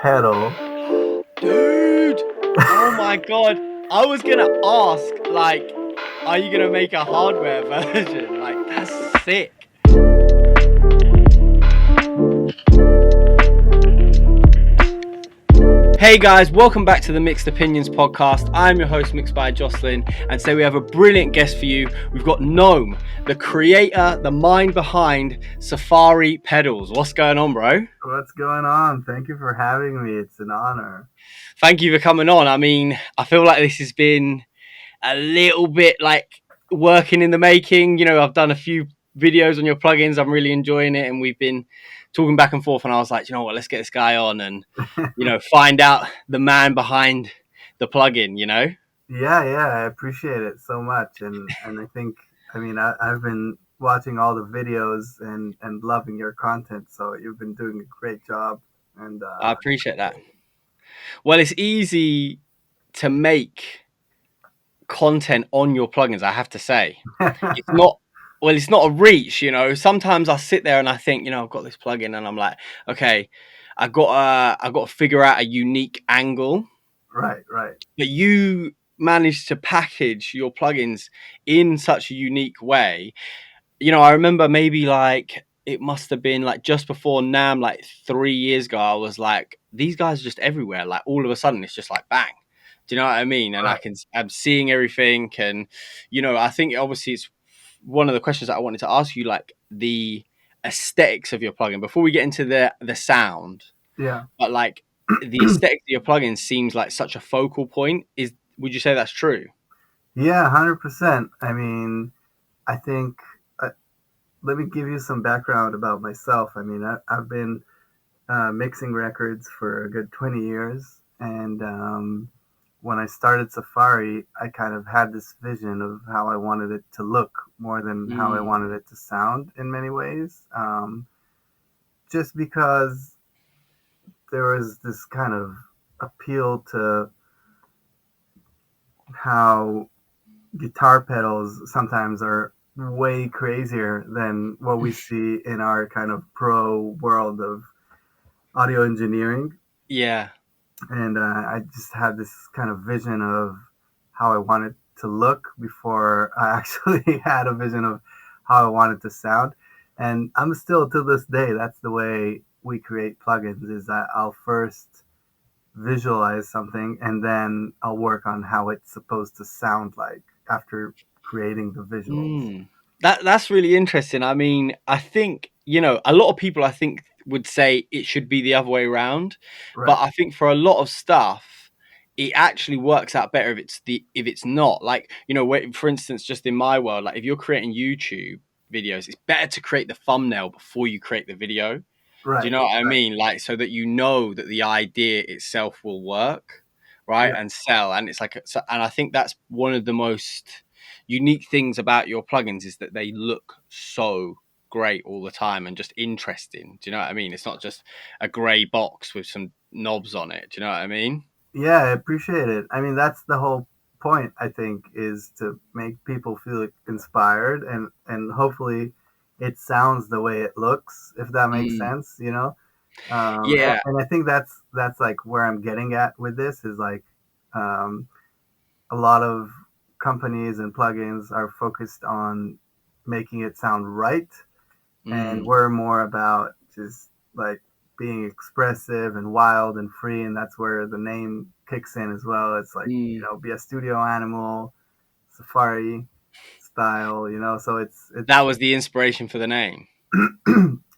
pedal. Dude! Oh my god. I was gonna ask, like, are you gonna make a hardware version? Like, that's sick. Hey guys, welcome back to the Mixed Opinions podcast. I'm your host, Mixed by Jocelyn, and today we have a brilliant guest for you. We've got Noam, the creator, the mind behind Safari Pedals. What's going on, bro? What's going on? Thank you for having me. It's an honor. Thank you for coming on. I mean, I feel like this has been a little bit like working in the making. You know, I've done a few videos on your plugins. I'm really enjoying it, and we've been talking back and forth. And I was like, you know what, let's get this guy on and find out the man behind the plugin. Yeah, I appreciate it so much. And I think, I've been watching all the videos and loving your content. So you've been doing a great job. And I appreciate that. Well, it's easy to make content on your plugins, I have to say. It's not. Well, it's not a reach, Sometimes I sit there and I think, I've got this plugin and I'm like, okay, I've got to figure out a unique angle. Right. But you managed to package your plugins in such a unique way. I remember maybe like it must have been like just before NAMM, like 3 years ago, I was like, these guys are just everywhere. Like all of a sudden it's just like bang. Do you know what I mean? And Right. I'm seeing everything. And, I think obviously it's one of the questions that I wanted to ask you, like the aesthetics of your plugin before we get into the sound. Yeah. But like the aesthetics of your plugin seems like such a focal point. Would you say that's true? Yeah, 100%. I mean, I think, let me give you some background about myself. I've been mixing records for a good 20 years. And when I started Safari, I kind of had this vision of how I wanted it to look more than how I wanted it to sound in many ways. Just because there was this kind of appeal to how guitar pedals sometimes are way crazier than what we see in our kind of pro world of audio engineering. Yeah. And I just had this kind of vision of how I wanted to look before I actually had a vision of how I wanted to sound. And I'm still, to this day, that's the way we create plugins, is that I'll first visualize something and then I'll work on how it's supposed to sound like after creating the visuals. That's really interesting. I mean, I think, a lot of people I think would say it should be the other way around. Right. But I think for a lot of stuff, it actually works out better if it's not. Like, for instance, just in my world, like if you're creating YouTube videos, it's better to create the thumbnail before you create the video. Right. Do you know what I mean? Like, so that that the idea itself will work, right, Yeah. and sell. And it's like, and I think that's one of the most unique things about your plugins is that they look so great all the time and just interesting. Do you know what I mean? It's not just a grey box with some knobs on it. Do you know what I mean? Yeah, I appreciate it. I mean, that's the whole point, I think, is to make people feel inspired and hopefully it sounds the way it looks, if that makes sense, Yeah. And I think that's like where I'm getting at with this is like um, a lot of companies and plugins are focused on making it sound right, and we're more about just like being expressive and wild and free, and that's where the name kicks in as well. It's like be a studio animal, Safari style, so it's That was the inspiration for the name.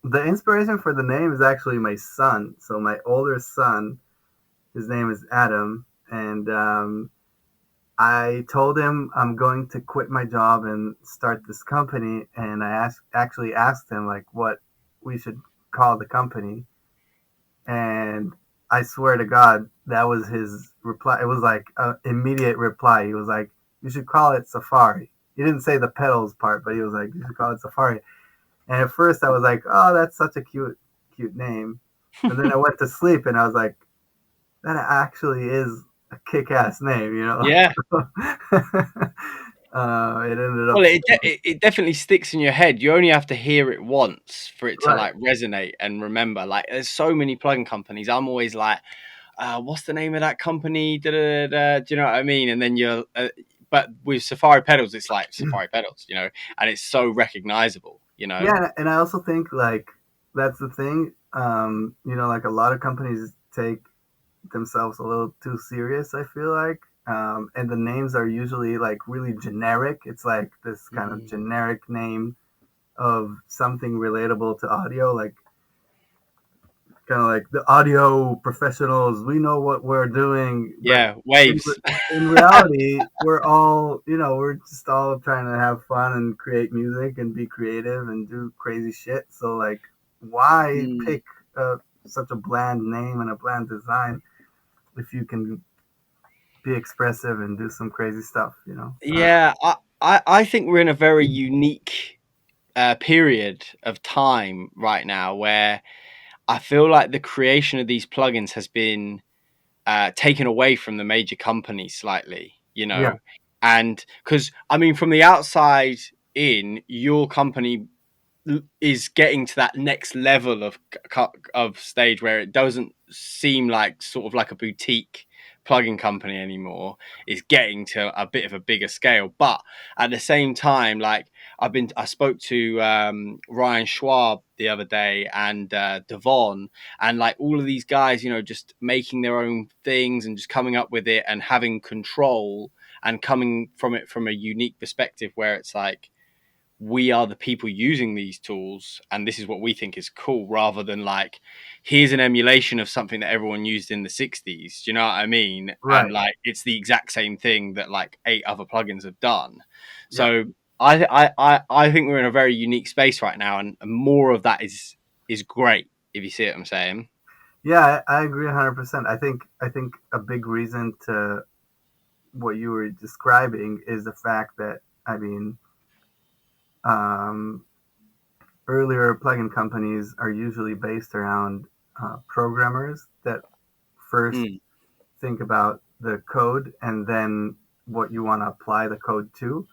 the inspiration for the name is actually my son. So my older son, his name is Adam, and I told him I'm going to quit my job and start this company, and I actually asked him like what we should call the company, and I swear to God, that was his reply. It was like an immediate reply. He was like, "You should call it Safari." He didn't say the pedals part, but he was like, "You should call it Safari." And at first, I was like, "Oh, that's such a cute name," and then I went to sleep, and I was like, "That actually is a kick-ass name," Yeah. It ended up Well, it definitely sticks in your head. You only have to hear it once for it to right. like resonate and remember. Like, there's so many plugin companies. I'm always like, what's the name of that company? Da, da, da, da. Do you know what I mean? And then but with Safari Pedals, it's like Safari Pedals, you know, and it's so recognizable, you know. Yeah, and I also think like that's the thing. Like a lot of companies take themselves a little too serious, I feel like. And the names are usually like really generic. It's like this kind of Mm. generic name of something relatable to audio, like kind of like the audio professionals. We know what we're doing, but Yeah, in, waves. in reality, we're all, we're just all trying to have fun and create music and be creative and do crazy shit. So like, why Mm. pick uh, such a bland name and a bland design if you can be expressive and do some crazy stuff, Yeah, I think we're in a very unique period of time right now where I feel like the creation of these plugins has been taken away from the major companies slightly, you Yeah, know, and because I mean, from the outside in, your company is getting to that next level of stage where it doesn't seem like sort of like a boutique plugin company anymore. Is getting to a bit of a bigger scale, but at the same time, like I spoke to Ryan Schwab the other day and Devon, and like all of these guys, you know, just making their own things and just coming up with it and having control and coming from it from a unique perspective where it's like, we are the people using these tools and this is what we think is cool, rather than like, here's an emulation of something that everyone used in the 60s. Do you know what I mean? And right. like, it's the exact same thing that like 8 other plugins have done. Yeah, So I think we're in a very unique space right now, and more of that is great, if you see what I'm saying. yeah, I agree 100%. I think a big reason to what you were describing is the fact that I mean, um, earlier plugin companies are usually based around programmers that first Mm, think about the code and then what you want to apply the code to.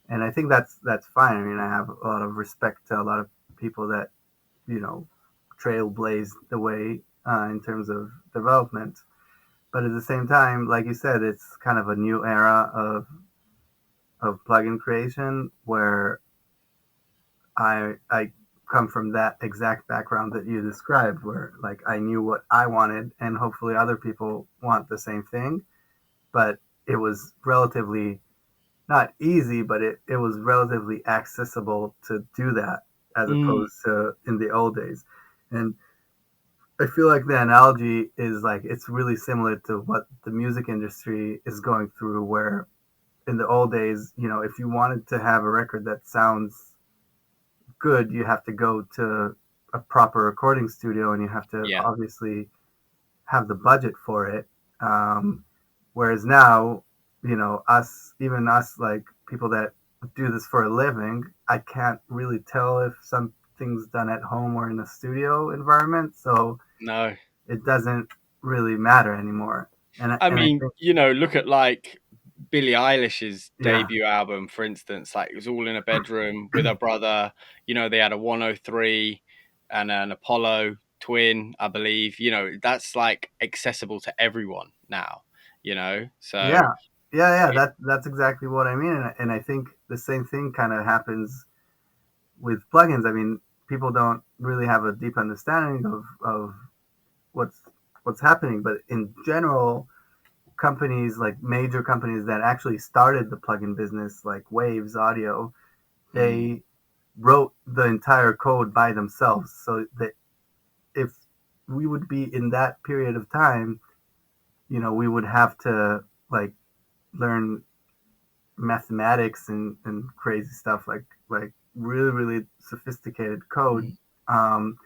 And I think that's fine. I mean, I have a lot of respect to a lot of people that you know trailblazed the way in terms of development. But at the same time, like you said, it's kind of a new era of plugin creation where I come from that exact background that you described, where like I knew what I wanted, and hopefully other people want the same thing. But it was relatively not easy, but it was relatively accessible to do that as mm, opposed to in the old days. And I feel like the analogy is like it's really similar to what the music industry is going through, where in the old days, if you wanted to have a record that sounds good, you have to go to a proper recording studio and you have to yeah. obviously have the budget for it. Whereas now, even us, like people that do this for a living, I can't really tell if something's done at home or in a studio environment. So No. it doesn't really matter anymore. I And I mean, think, you know, look at like Billie Eilish's yeah, debut album, for instance. Like, it was all in a bedroom with her brother. You know, they had a 103 and an Apollo twin, I believe. You know, that's like accessible to everyone now, you know? So, yeah, yeah. it, That's exactly what I mean. And I think the same thing kind of happens with plugins. I mean, people don't really have a deep understanding of what's what's happening, but in general, companies like major companies that actually started the plugin business, like Waves Audio, mm, they wrote the entire code by themselves. So that if we would be in that period of time, we would have to like learn mathematics and crazy stuff like really really sophisticated code. mm, Um,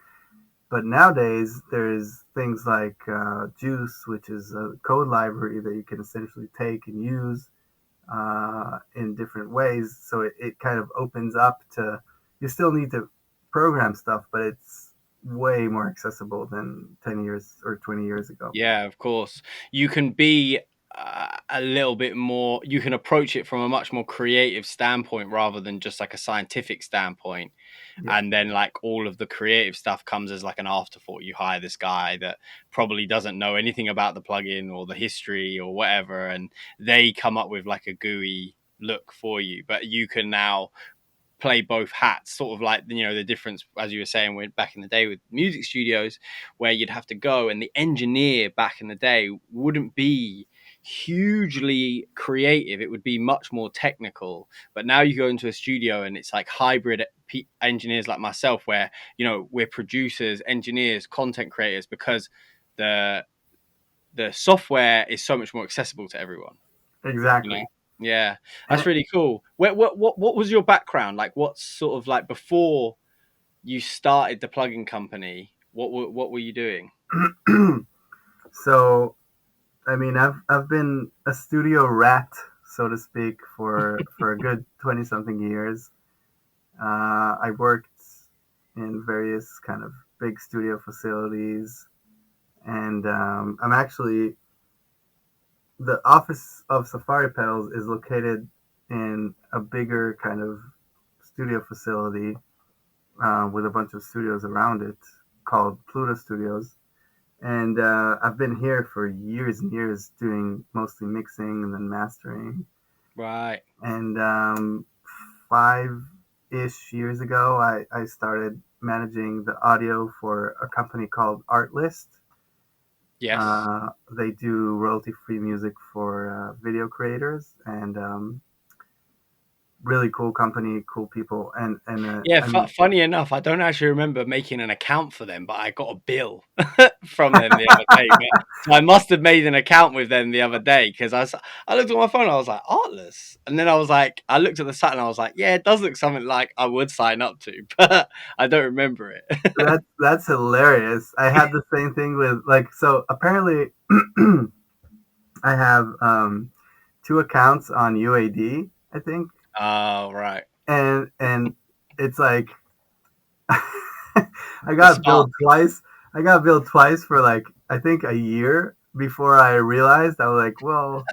but nowadays there's things like Juice, which is a code library that you can essentially take and use in different ways. So it kind of opens up to you still need to program stuff, but it's way more accessible than 10 years or 20 years ago. yeah, of course. You can be a little bit more, you can approach it from a much more creative standpoint rather than just like a scientific standpoint. Yeah, And then like all of the creative stuff comes as like an afterthought. You hire this guy that probably doesn't know anything about the plugin or the history or whatever, and they come up with like a GUI look for you, but you can now play both hats, sort of like, you know, the difference, as you were saying, when back in the day with music studios, where you'd have to go and the engineer back in the day wouldn't be hugely creative, it would be much more technical. But now you go into a studio and it's like hybrid engineers like myself, where, you know, we're producers, engineers, content creators, because the the software is so much more accessible to everyone, you know. exactly. Yeah, And that's really cool. What was your background like? What's sort of like before you started the plugin company? What were you doing? so, I mean, I've been a studio rat, so to speak, for a good 20 something years. I worked in various kind of big studio facilities, and I'm actually the office of Safari Pedals is located in a bigger kind of studio facility with a bunch of studios around it called Pluto Studios. And I've been here for years and years doing mostly mixing and then mastering. Right. And 5-ish years ago, I started managing the audio for a company called Artlist. Yes. They do royalty free music for video creators, and really cool company, cool people. And Yeah. I mean, Funny enough, I don't actually remember making an account for them, but I got a bill from them the other day. So I must have made an account with them the other day, because I looked at my phone, I was like, Artless, and then I was like, I looked at the site and I was like, yeah, it does look something like I would sign up to, but I don't remember it. that's hilarious. I had the same thing with like, so apparently I have two accounts on UAD, I think, Oh, right. and it's like I The got spark. billed twice. I got billed twice for like I think a year before I realized. I was like, well,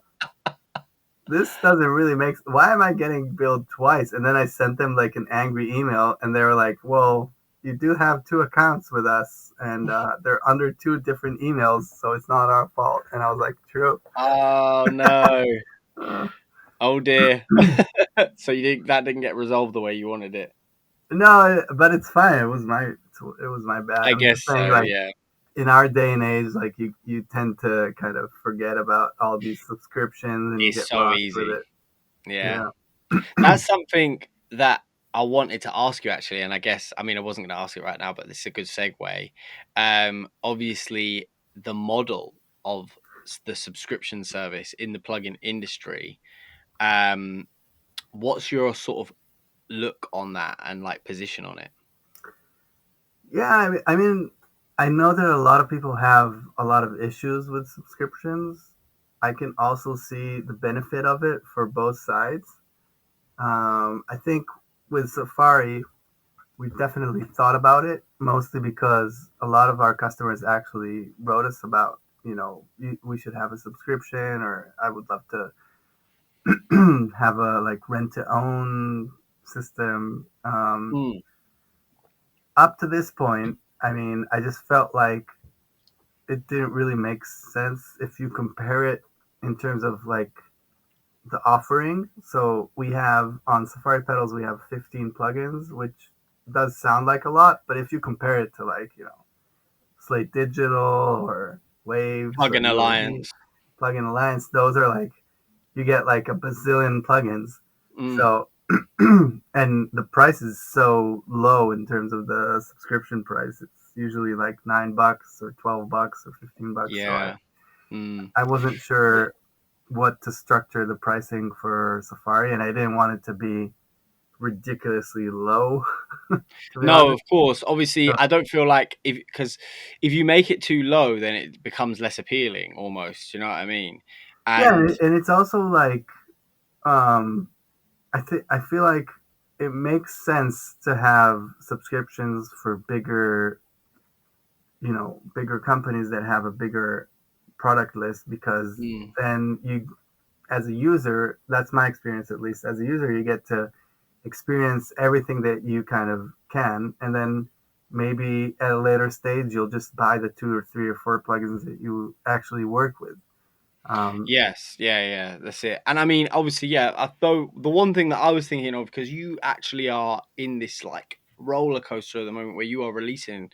this doesn't really make. Why am I getting billed twice? And then I sent them like an angry email, and they were like, well, you do have two accounts with us, and they're under two different emails, so it's not our fault. And I was like, true. Oh no. Uh, Oh dear. So that didn't get resolved the way you wanted it. no, but it's fine. It was my bad. I I'm guess just saying, so, like yeah. in our day and age, like you tend to kind of forget about all these subscriptions, and you It's get so lost with easy. it. Yeah. Yeah. That's something that I wanted to ask you actually, and I guess, I mean, I wasn't going to ask it right now, but this is a good segue. Obviously, the model of the subscription service in the plugin industry. Um, what's your sort of look on that and like position on it? Yeah, I mean, I know that a lot of people have a lot of issues with subscriptions. I can also see the benefit of it for both sides. I think with Safari, we definitely thought about it, mostly because a lot of our customers actually wrote us about, we should have a subscription, or I would love to have a like rent to own system. Mm, Up to this point, I mean, I just felt like it didn't really make sense if you compare it in terms of like the offering. So we have on Safari Pedals, we have 15 plugins, which does sound like a lot, but if you compare it to like, Slate Digital or Waves or plugin UAD, alliance. Plugin Alliance, those are like, you get like a bazillion plugins. Mm, So, and the price is so low in terms of the subscription price. It's usually like $9 or $12 or $15. So yeah. Mm. I wasn't sure what to structure the pricing for Safari, and I didn't want it to be ridiculously low, to be No, honest. of course. Obviously, So, I don't feel like, because if you make it too low, then it becomes less appealing almost. You know what I mean? yeah, And and it's also like um, I feel like it makes sense to have subscriptions for bigger, bigger companies that have a bigger product list, because Mm. then you, as a user, that's my experience at least. As a user, you get to experience everything that you kind of can, and then maybe at a later stage you'll just buy the 2 or 3 or 4 plugins that you actually work with. Um, Yes, yeah, that's it. And I mean, obviously, yeah. Though the one thing that I was thinking of, because you actually are in this like roller coaster at the moment where you are releasing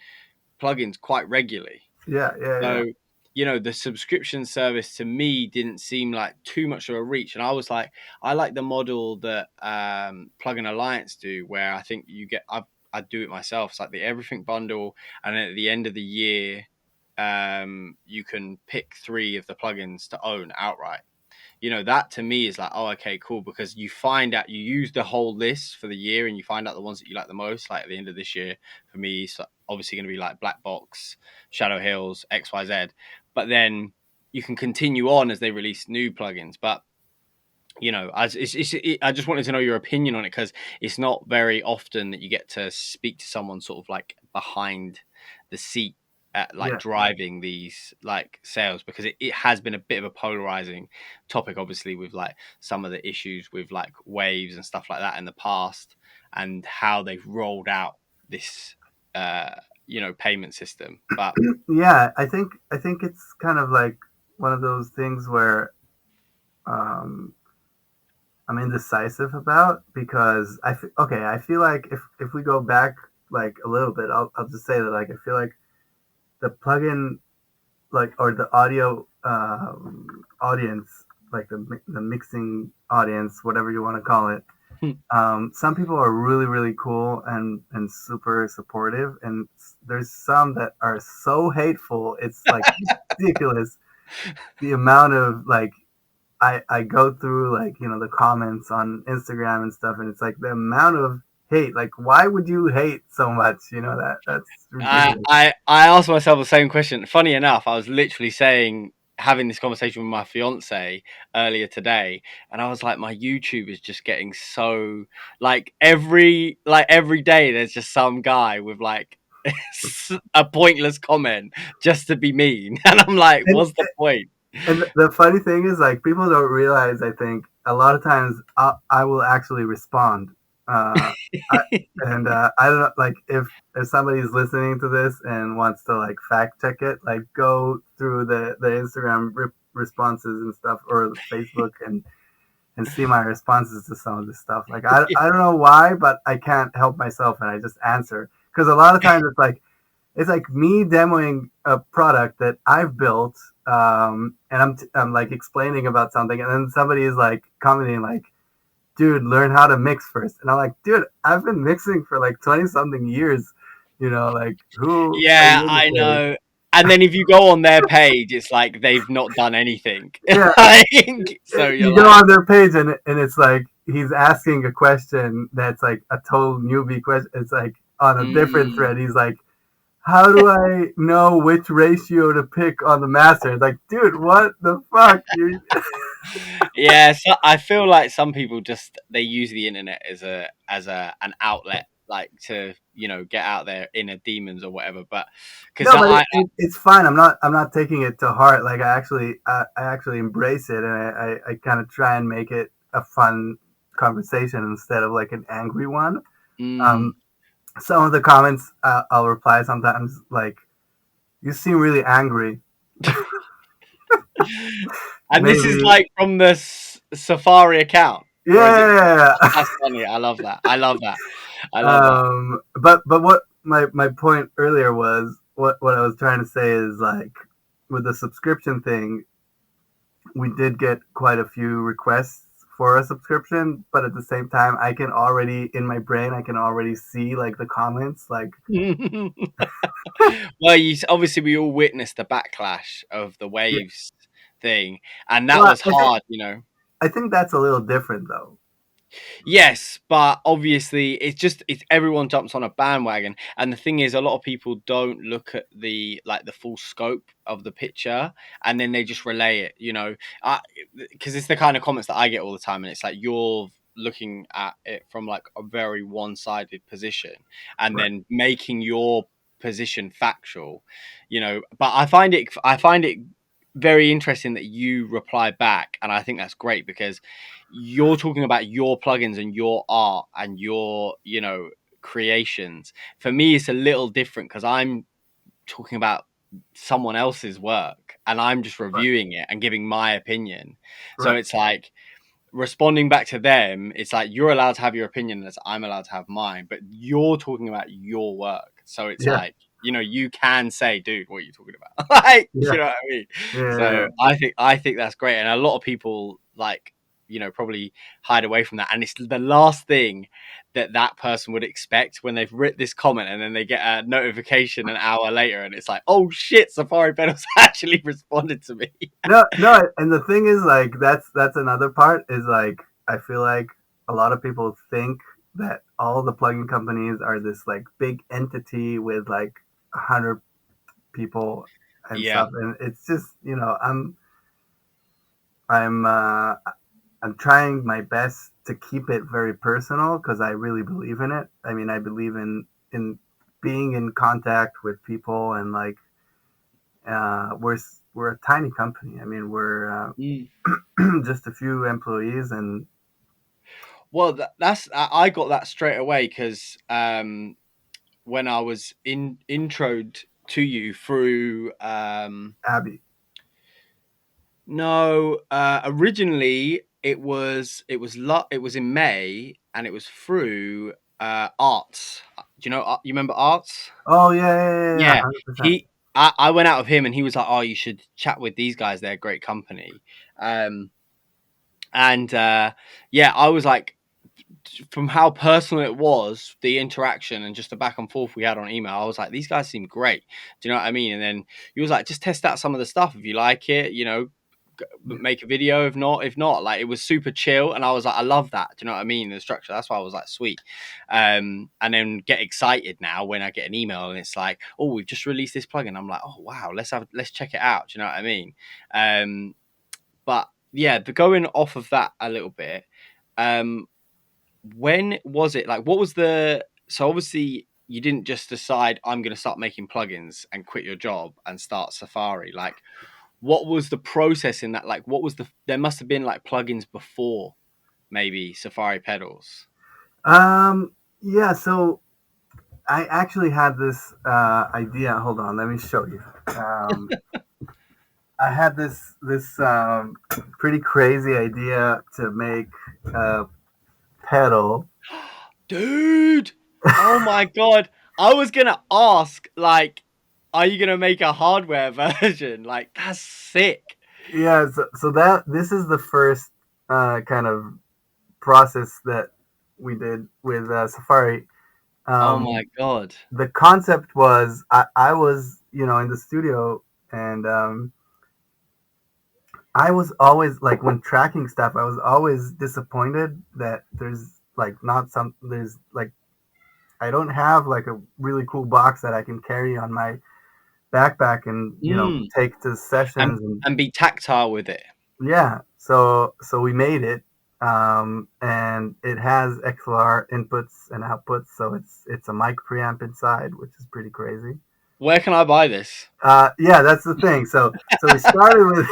plugins quite regularly. yeah, yeah, yeah, So, you know, the subscription service to me didn't seem like too much of a reach. And I was like, I like the model that Plugin Alliance do, where I think you get, I do it myself. It's like the everything bundle. And then at the end of the year, you can pick 3 of the plugins to own outright. You know, that to me is like, oh, okay, cool, because you find out, you use the whole list for the year and you find out the ones that you like the most. Like at the end of this year for me, it's obviously going to be like Black Box, Shadow Hills, XYZ, but then you can continue on as they release new plugins. But you know, I just wanted to know your opinion on it, because it's not very often that you get to speak to someone sort of like behind the seat at like yeah. driving these like sales, because it has been a bit of a polarizing topic, obviously, with like some of the issues with like waves and stuff like that in the past, and how they've rolled out this uh payment system. But Yeah, I think it's kind of like one of those things where um, I'm indecisive about, because okay, I feel like if we go back like a little bit, I'll just say that like I feel like the plugin, like, or the audio audience, like the mixing audience, whatever you want to call it. Some people are really really cool and super supportive, and there's some that are so hateful. It's like ridiculous the amount of like I go through, like, the comments on Instagram and stuff, and it's like the amount of hate. Like, why would you hate so much? That's ridiculous. I asked myself the same question. Funny enough, I was literally having this conversation with my fiance earlier today, and I was like, my YouTube is just getting so every day there's just some guy with like a pointless comment just to be mean, and I'm like, And what's the point? and the funny thing is, like, people don't realize. I think a lot of times I will actually respond. Uh, I, and I don't know, like, if somebody's listening to this and wants to like fact check it, like, go through the Instagram responses and stuff, or Facebook, and see my responses to some of this stuff. Like, I don't know why, but I can't help myself, and I just answer, because a lot of times it's like me demoing a product that I've built, and I'm like explaining about something, and then somebody is like commenting like, "Dude, learn how to mix first." And I'm like, "Dude, I've been mixing for like 20 something years. Like, who are Yeah, you to I say?" know. And then if you go on their page, it's like they've not done anything. Yeah, So you're you go like, on their page, and it's like he's asking a question that's like a total newbie question. It's like on a different mm. thread. He's like, how do I know which ratio to pick on the master? It's like, dude, what the fuck? Yeah, so I feel like some people just they use the internet as a an outlet, like to get out their inner demons or whatever. But because No, but it's fine. I'm not taking it to heart. Like, I actually embrace it, and I kind of try and make it a fun conversation instead of like an angry one. mm, Um, some of the comments, I'll reply sometimes like, "You seem really angry." and this is Maybe, like from the Safari account, or is it? yeah. That's funny. I love that. I love that. I love that. But what my point earlier was, what I was trying to say is, like, with the subscription thing, we did get quite a few requests for a subscription, but at the same time, I can already, in my brain, I can already see like the comments, like, Well, obviously we all witnessed the backlash of the yeah. waves thing, and that Well, was I think hard. I think that's a little different though. Yes, but obviously it's everyone jumps on a bandwagon, and the thing is, a lot of people don't look at the full scope of the picture, and then they just relay it. Because it's the kind of comments that I get all the time, and it's like you're looking at it from like a very one-sided position, and Right. then making your position factual. But I find it very interesting that you reply back, and I think that's great because you're talking about your plugins and your art and your, creations. For me, it's a little different because I'm talking about someone else's work and I'm just Right. reviewing it and giving my opinion. So Right. it's like responding back to them, it's like you're allowed to have your opinion as I'm allowed to have mine, but you're talking about your work. So it's Yeah. like, you can say, dude, what are you talking about? Like, Yeah. you know what I mean? Yeah. So I think that's great. And a lot of people like, probably hide away from that. And it's the last thing that person would expect when they've written this comment and then they get a notification an hour later and it's like, oh shit, Safari Pedals actually responded to me. No, no, and the thing is, like, that's another part is like I feel like a lot of people think that all the plugin companies are this like big entity with like 100 people and Yeah. stuff, and it's just I'm I'm trying my best to keep it very personal because I really believe in it. I mean, I believe in being in contact with people and like we're a tiny company. I mean, we're Mm. just a few employees, and Well, that's I got that straight away because when I was introed to you through Abby. no, originally it was in May and it was through Arts. Do you know? You remember Arts? Oh yeah, yeah, yeah, yeah, Yeah, 100%. I went out with him and he was like, "Oh, you should chat with these guys. They're a great company." Um, and yeah, I was like, from how personal it was, the interaction and just the back and forth we had on email, I was like, these guys seem great. Do you know what I mean? And then he was like, just test out some of the stuff if you like it, Yeah, make a video. If not, like it was super chill. And I was like, I love that. Do you know what I mean? The structure. That's why I was like, sweet. And then get excited now when I get an email and it's like, oh, we've just released this plugin. I'm like, oh wow, let's check it out. Do you know what I mean? But yeah, the going off of that a little bit. Um, when was it like what was the so obviously you didn't just decide I'm going to start making plugins and quit your job and start Safari, like what was the process in that, like what was there must have been like plugins before maybe Safari Pedals. yeah. So I actually had this idea. Hold on, let me show you. I had this pretty crazy idea to make a pedal. Dude, oh my god, I was going to ask, like, are you going to make a hardware version? Like that's sick. Yeah, so that this is the first kind of process that we did with Safari. Oh my Um, god. the concept was I was in the studio, and I was always like when tracking stuff I was always disappointed that there's like not some there's like I don't have like a really cool box that I can carry on my backpack and Mm. take to and sessions. And and be tactile with it. yeah, so we made it, and it has XLR inputs and outputs, so it's a mic preamp inside, which is pretty crazy. Where can I buy this? Yeah, that's the thing. So we started with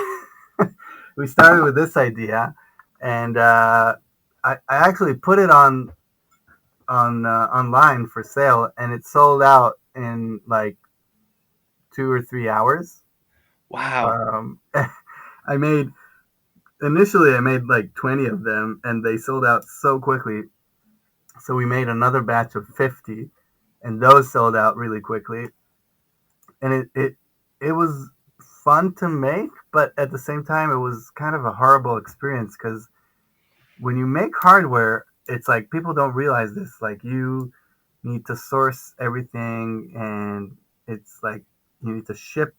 we started with this idea, and I actually put it on online for sale, and it sold out in like 2 or 3 hours. Wow. Um, I made initially I made like 20 of them, and they sold out so quickly. So we made another batch of 50, and those sold out really quickly. And it was fun to make, but at the same time, it was kind of a horrible experience because when you make hardware, it's like people don't realize this. Like you need to source everything, and it's like you need to ship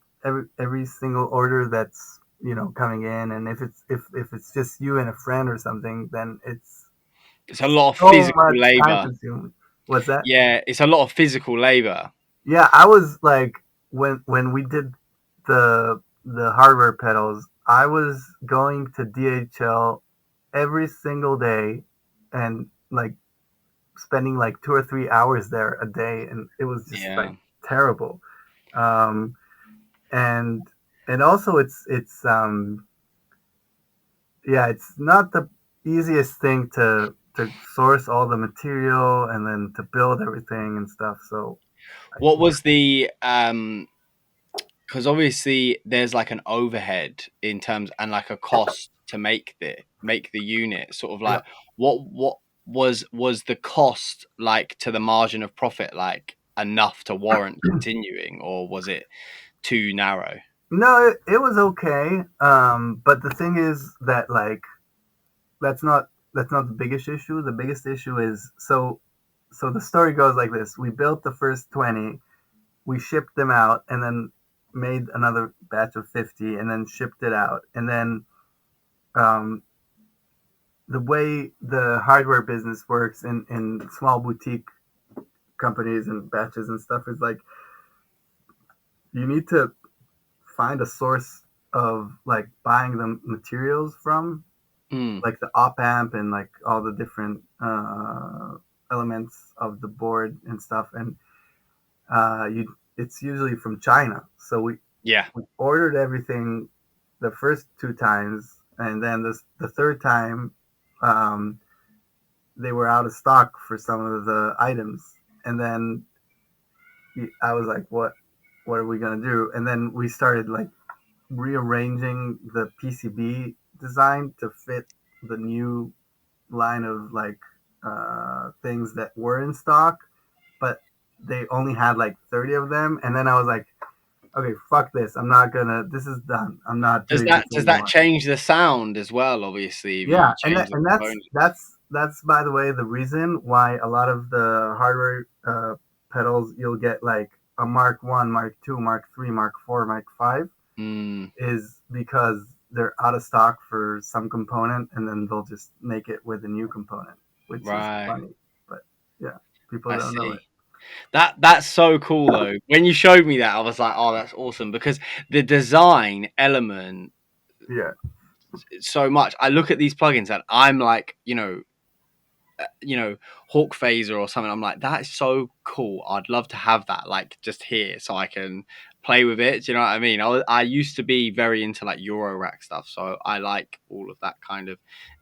every single order that's coming in. And if it's just you and a friend or something, then it's It's a lot of so physical much time labor. consuming. What's that? Yeah, it's a lot of physical labor. Yeah, I was like when we did the hardware pedals, I was going to DHL every single day and like spending like 2 or 3 hours there a day, and it was just like Yeah. terrible. Um, and and also it's yeah, it's not the easiest thing to source all the material and then to build everything and stuff. So What was the because obviously there's like an overhead in terms and like a cost to make the unit sort of yeah. like what was the cost like to the margin of profit like enough to warrant continuing, or was it too narrow? No, it was okay. But the thing is that like that's not that's not the biggest issue. The biggest issue is so the story goes like this. We built the first 20, we shipped them out, and then made another batch of 50 and then shipped it out. And then um, the way the hardware business works in small boutique companies and batches and stuff is like you need to find a source of like buying the materials from, Mm, like the op amp and like all the different elements of the board and stuff. And you it's usually from China. So yeah. we ordered everything the first two times, and then the third time um, they were out of stock for some of the items. And then I was like, what are we gonna do? And then we started like rearranging the PCB design to fit the new line of like things that were in stock, but they only had like 30 of them. And then I was like, okay, fuck this. I'm not gonna. This is done. I'm not doing this Does that anymore. change the sound as well, obviously, if you Yeah, change the and component? that's by the way the reason why a lot of the hardware pedals you'll get like a Mark One, Mark Two, Mark Three, Mark Four, Mark Five Mm, is because they're out of stock for some component, and then they'll just make it with a new component, which is right. funny. But yeah, people I don't know it. see. That's so cool though. When you showed me that, I was like, "Oh, that's awesome!" Because the design element Yeah, so much. I look at these plugins and I'm like, you know, Hawk Phaser or something. I'm like, that is so cool. I'd love to have that, like, just here so I can play with it. Do you know what I mean? I used to be very into like Euro rack stuff, so I like all of that kind of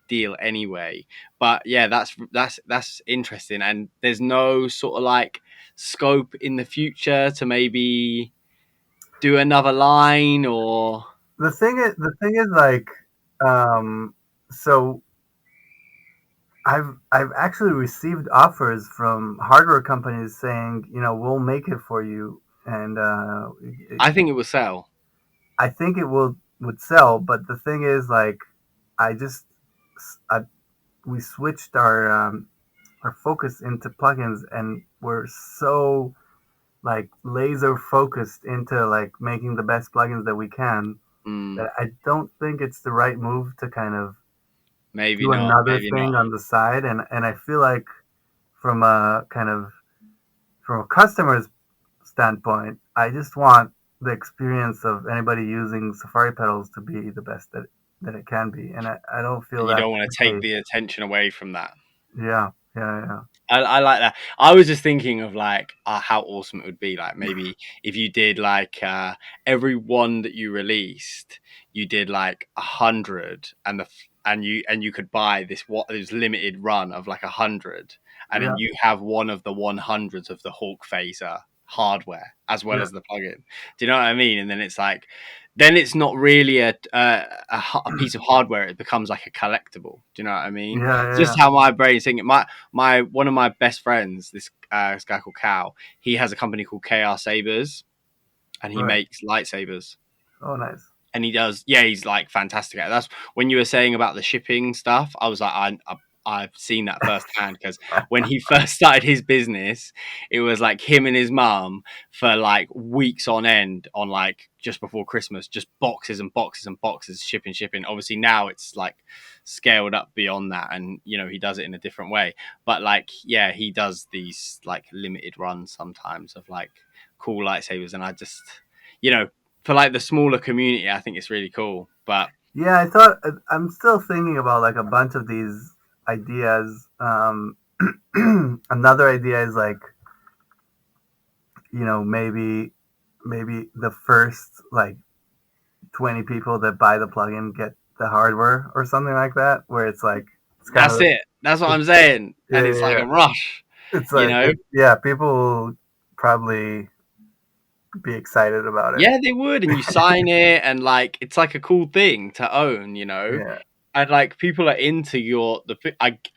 deal anyway. But yeah, that's interesting. And there's no sort of like scope in the future to maybe do another line or. the thing is like, um, so I've actually received offers from hardware companies saying, we'll make it for you, and I think it will sell. I think it would sell. But the thing is, like, I just I, we switched our focus into plugins, and we're so like laser focused into like making the best plugins that we can Mm, that I don't think it's the right move to kind of maybe do not. another Maybe not. thing on the side. And I feel like from a kind of from a customer's standpoint, I just want the experience of anybody using Safari pedals to be the best that it can be. And I don't feel And you that's don't want the to take case. the attention away from that. Yeah, yeah, I like that. I was just thinking of like how awesome it would be. Like maybe if you did like every one that you released, you did like 100, and and you could buy this limited run of like 100, and yeah, then you have one of the 100s of the Hawk Phaser hardware as well yeah, as the plugin. Do you know what I mean? And then it's like, then it's not really a piece of hardware. It becomes like a collectible. Do you know what I yeah, mean? yeah, Just yeah. how my brain's thinking. My one of my best friends, this guy called Cal, he has a company called KR Sabers, and he Right. makes lightsabers. Oh, nice. And he does, yeah, he's like fantastic at it. That's when you were saying about the shipping stuff. I was like, I've seen that firsthand because when he first started his business, it was like him and his mum for like weeks on end on like just before Christmas, just boxes and boxes and boxes, shipping. Obviously now it's like scaled up beyond that, and he does it in a different way. But like, yeah, he does these like limited runs sometimes of like cool lightsabers, and I just, you know, for like the smaller community, I think it's really cool. But Yeah, I thought I'm still thinking about like a bunch of these ideas. Another idea is like, maybe the first like 20 people that buy the plugin get the hardware or something like that, where it's like it's kind That's of it. That's what I'm saying. yeah, And it's yeah, like yeah. a rush, It's you like know? yeah, people will probably be excited about it. Yeah, they would. And you sign it, and like it's like a cool thing to own, you know? Yeah, And like people are into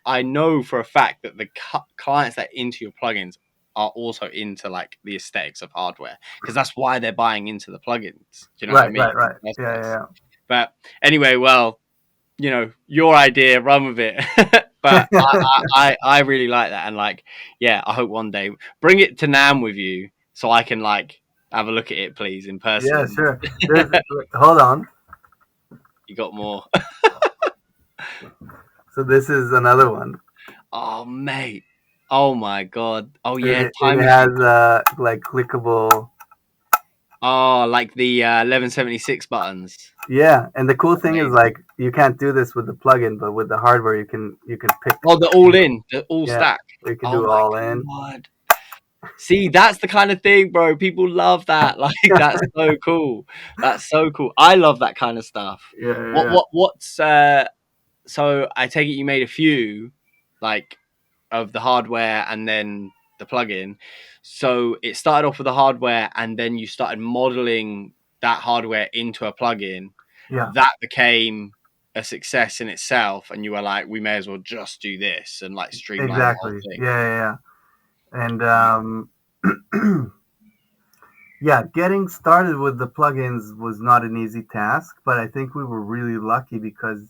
I know for a fact that the clients that are into your plugins are also into like the aesthetics of hardware, because that's why they're buying into the plugins. Do you know what I right, mean? right, In right. the first Yeah, place. yeah, But anyway, well, you know, your idea, run with it. But I really like that, and like, yeah, I hope one day bring it to Nam with you so I can like have a look at it, please, in yeah. person. Sure. There's hold on. You got more? So this is another one. Oh, mate. Oh my god. Oh yeah, It time has machine. like clickable. Oh, like the 1176 buttons. Yeah, and the cool thing is Amazing. like you can't do this with the plugin, but with the hardware you can pick. Oh, the all in, the all Yeah, stack. we can Oh do my all in. god. See, that's the kind of thing, bro. People love that. Like, that's so cool. That's so cool. I love that kind of stuff. Yeah, yeah, What's so I take it you made a few, like, of the hardware and then the plugin. So it started off with the hardware, and then you started modeling that hardware into a plugin. yeah. That became a success in itself, and you were like, we may as well just do this and like streamline the whole Exactly. thing. Yeah, yeah, yeah. And Wow. yeah, getting started with the plugins was not an easy task, but I think we were really lucky because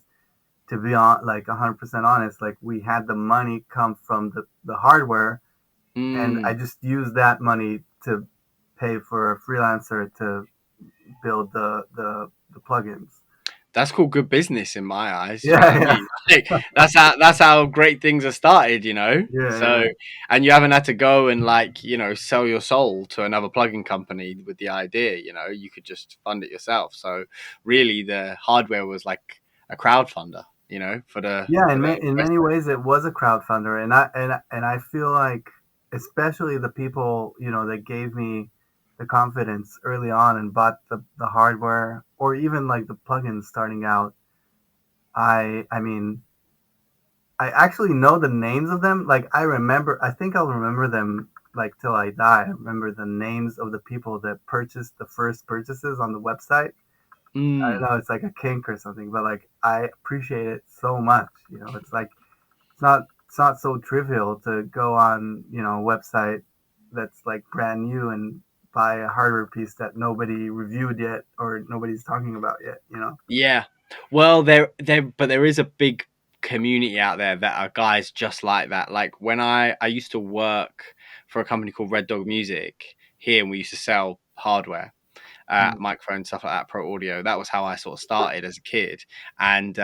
to be on like 100% honest, like we had the money come from the hardware, and I Mm. just used that money to pay for a freelancer to build the plugins. That's called good business in my eyes. Do you know what I Yeah, mean? Like, that's how great things are started, you know. yeah, So, yeah, and you haven't had to go and like sell your soul to another plugin company with the idea. You know, you could just fund it yourself. So, really, the hardware was like a crowdfunder. You know, for the yeah. for the In many investment. ways, it was a crowdfunder, and I feel like, especially the people that gave me the confidence early on and bought the hardware or even like the plugins starting out. I mean, I actually know the names of them. Like I remember, I think I'll remember them like till I die. I remember the names of the people that purchased the first purchases on the website. I Mm. know it's like a kink or something, but like I appreciate it so much. It's like it's not so trivial to go on a website that's like brand new and buy a hardware piece that nobody reviewed yet or nobody's talking about yet. Yeah. Well, but there is a big community out there that are guys just like that. Like when I used to work for a company called Red Dog Music here, and we used to sell hardware, Mm. microphones, stuff like that, pro audio. That was how I sort of started as a kid, and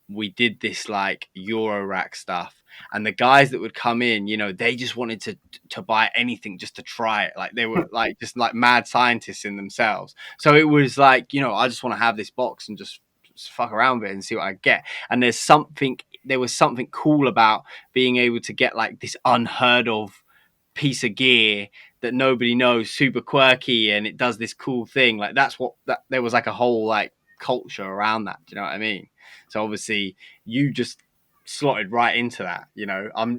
we did this like Euro rack stuff. And the guys that would come in, they just wanted to buy anything just to try it. Like they were like just like mad scientists in themselves. So it was like, I just want to have this box and just fuck around with it and see what I get. And there was something cool about being able to get like this unheard of piece of gear that nobody knows, super quirky, and it does this cool thing. Like that's what that there was like a whole like culture around that. Do you know what I mean? So obviously you just slotted right into that.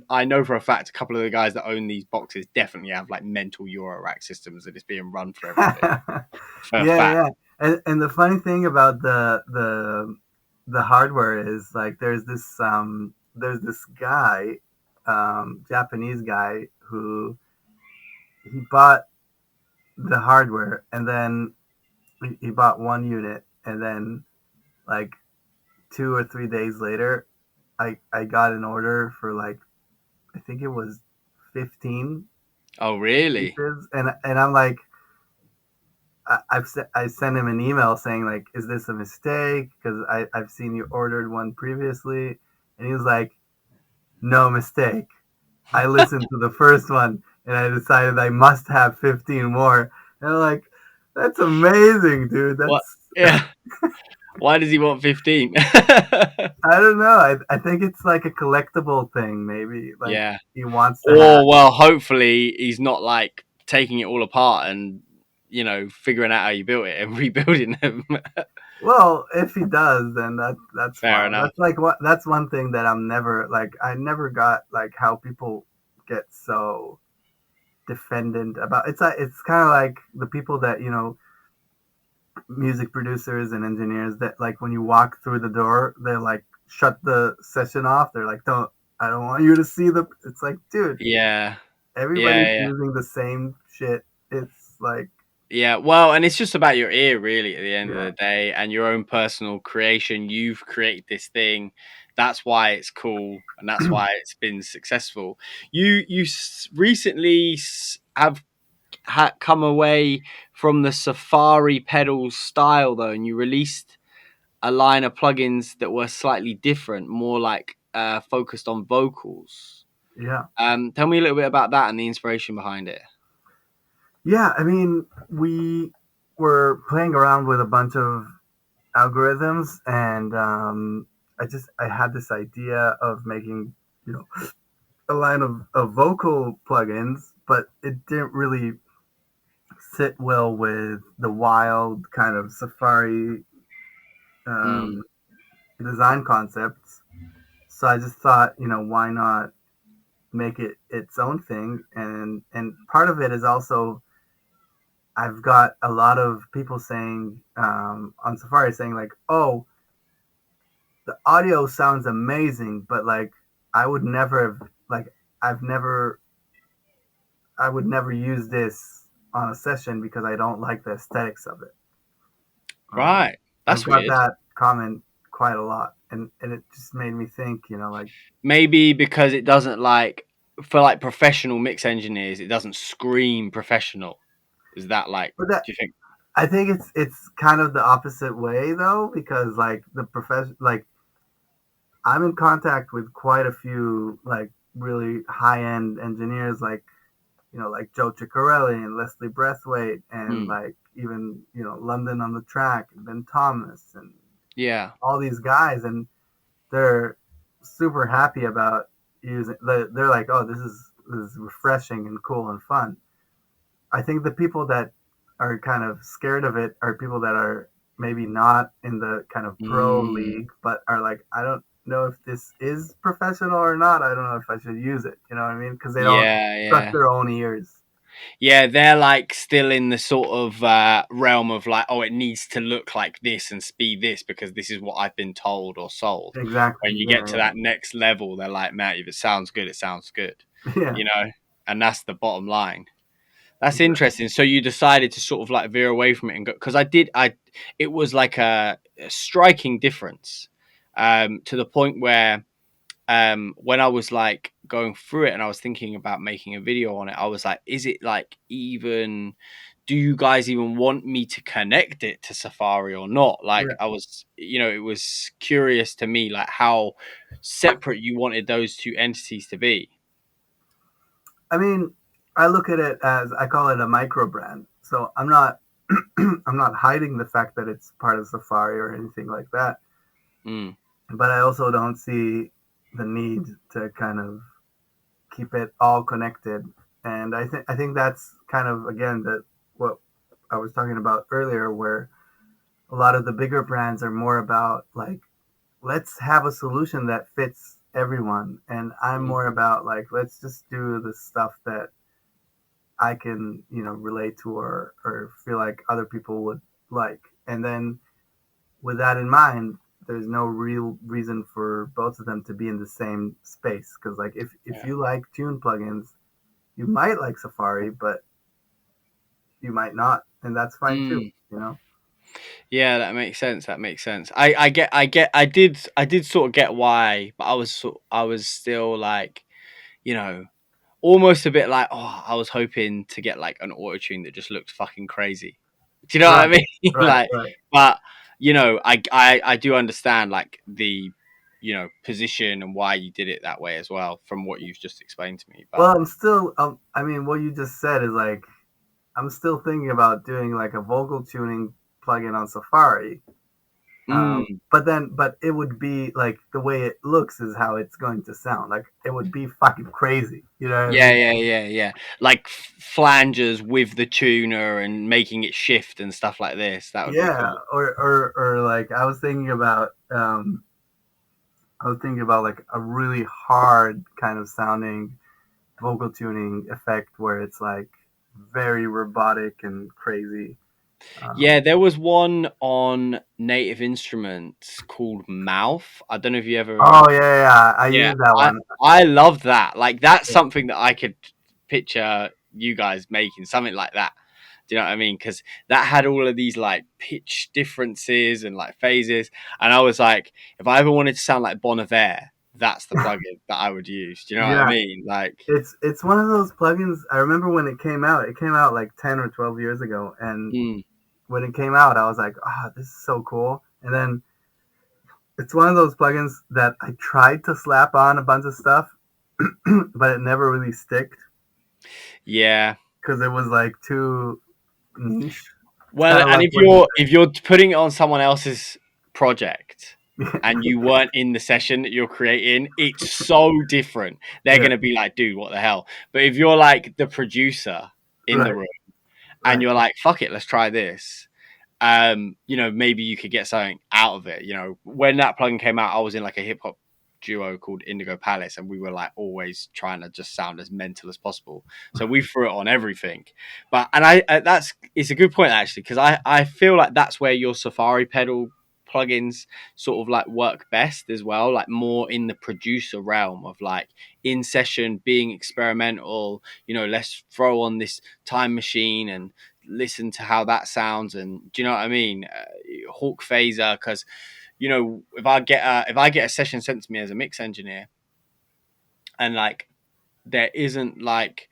I know for a fact a couple of the guys that own these boxes definitely have like mental Euro rack systems that is being run for everything for a Yeah, fact. yeah. And the funny thing about the hardware is like there's this guy, Japanese guy who he bought the hardware and then he bought one unit and then like 2 or 3 days later I got an order for like I think it was 15 Oh really? pieces and I'm like I sent him an email saying like, "Is this a mistake? Because I've seen you ordered one previously," and he was like, "No mistake. I listened to the first one and I decided I must have 15 more." And I'm like, "That's amazing, dude. What? That's Yeah. Why does he want 15? I don't know. I think it's like a collectible thing. Maybe like Yeah. he wants to have. Or well, hopefully he's not like taking it all apart and figuring out how you built it and rebuilding them. Well, if he does, then that's Fair fine. enough. That's like what that's one thing that I'm never like. I never got like how people get so defendant about. It's kind of like the people that music producers and engineers that like when you walk through the door, they're like shut the session off. They're like, don't I don't want you to see the. It's like, dude, Yeah, everybody's yeah, yeah. using the same shit. It's like, Yeah, well, and it's just about your ear, really, at the end of yeah, the day, and your own personal creation. You've created this thing. That's why it's cool, and that's why it's been successful. You recently have come away from the Safari pedals style, though, and you released a line of plugins that were slightly different, more like focused on vocals. yeah, Tell me a little bit about that and the inspiration behind it. yeah. I mean, we were playing around with a bunch of algorithms, and I had this idea of making you know a line of vocal plugins, but it didn't really sit well with the wild kind of Safari Mm, um, design concepts. So I just thought, why not make it its own thing? And part of it is also I've got a lot of people saying on Safari saying like, oh, the audio sounds amazing, but like I would never have like I've never I would never use this on a session because I don't like the aesthetics of it. Um, right, I've that's got weird. that comment quite a lot, and it just made me think, like, Maybe because it doesn't like for like professional mix engineers, it doesn't scream professional. Is that like? but that Do you think? I think it's kind of the opposite way though, because like the profession, like I'm in contact with quite a few like really high end engineers, like like Joe Ciccarelli and Leslie Breathwaite, and Hmm. like even London on the Track and Ben Thomas and Yeah. all these guys, and they're super happy about using. They're like, oh, this is refreshing and cool and fun. I think the people that are kind of scared of it are people that are maybe not in the kind of pro Mm, league, but are like, I don't know if this is professional or not. I don't know if I should use it. You know what I mean? Because they don't yeah, trust yeah. their own ears. Yeah, they're like still in the sort of realm of like, oh, it needs to look like this and be this because this is what I've been told or sold. Exactly. When you get to Yeah. that next level, they're like, man, if it sounds good, it sounds good, Yeah. you know, and that's the bottom line. That's Exactly. interesting. So you decided to sort of like veer away from it and go because it was like a striking difference to the point where when I was like going through it and I was thinking about making a video on it, I was like, is it like even do you guys even want me to connect it to Safari or not? Like Yeah. I was, it was curious to me like how separate you wanted those two entities to be. I mean, I look at it as I call it a micro brand. So I'm not I'm not hiding the fact that it's part of Safari or anything like that. Mm, But I also don't see the need to kind of keep it all connected. And I think that's kind of again that what I was talking about earlier, where a lot of the bigger brands are more about like let's have a solution that fits everyone, and I'm mm, more about like let's just do the stuff that I can relate to or feel like other people would like, and then with that in mind, there's no real reason for both of them to be in the same space. Because like if yeah. you like tune plugins, you might like Safari, but you might not, and that's fine too. Mm. You know? Yeah, that makes sense. That makes sense. I did sort of get why, but I was still like, you know, almost a bit like, oh, I was hoping to get like an auto tune that just looked fucking crazy. Do you know what I Right, mean? right, like, right. but I do understand like the position and why you did it that way as well from what you've just explained to me. But Well, I'm still. I mean, what you just said is like I'm still thinking about doing like a vocal tuning plugin on Safari, Mm. But it would be like the way it looks is how it's going to sound. Like it would be fucking crazy. You know what I Yeah, mean? yeah, yeah, yeah. Like flanges with the tuner and making it shift and stuff like this. That would be Yeah. cool. Or like I was thinking about like a really hard kind of sounding vocal tuning effect where it's like very robotic and crazy. Yeah, Um, there was one on Native Instruments called Mouth. I don't know if you ever. oh yeah, I Yeah, use that I one. I love that. Like that's something that I could picture you guys making something like that. Do you know what I mean? Because that had all of these like pitch differences and like phases, and I was like, if I ever wanted to sound like Bon Iver, that's the plugin that I would use. Do you know what I Yeah, mean? Like, it's one of those plugins. I remember when it came out. It came out like 10 or 12 years ago, and mm, when it came out, I was like, "Ah, oh, this is so cool." And then it's one of those plugins that I tried to slap on a bunch of stuff, but it never really sticked yeah. because it was like too niche. It's Well, kind of and like when you if you're putting it on someone else's project say, and you weren't in the session that you're creating, it's so different. They're yeah, gonna be like, dude, what the hell? But if you're like the producer in the right, room and right. you're like, fuck it, let's try this. Maybe you could get something out of it. You know, when that plugin came out, I was in like a hip hop duo called Indigo Palace, and we were like always trying to just sound as mental as possible. So we threw it on everything. But and that's it's a good point actually because I feel like that's where your Safari pedal plugins sort of like work best as well, like more in the producer realm of like in session being experimental. You know, let's throw on this time machine and listen to how that sounds and do you know what I mean, hawk phaser because if I get a session sent to me as a mix engineer and like there isn't like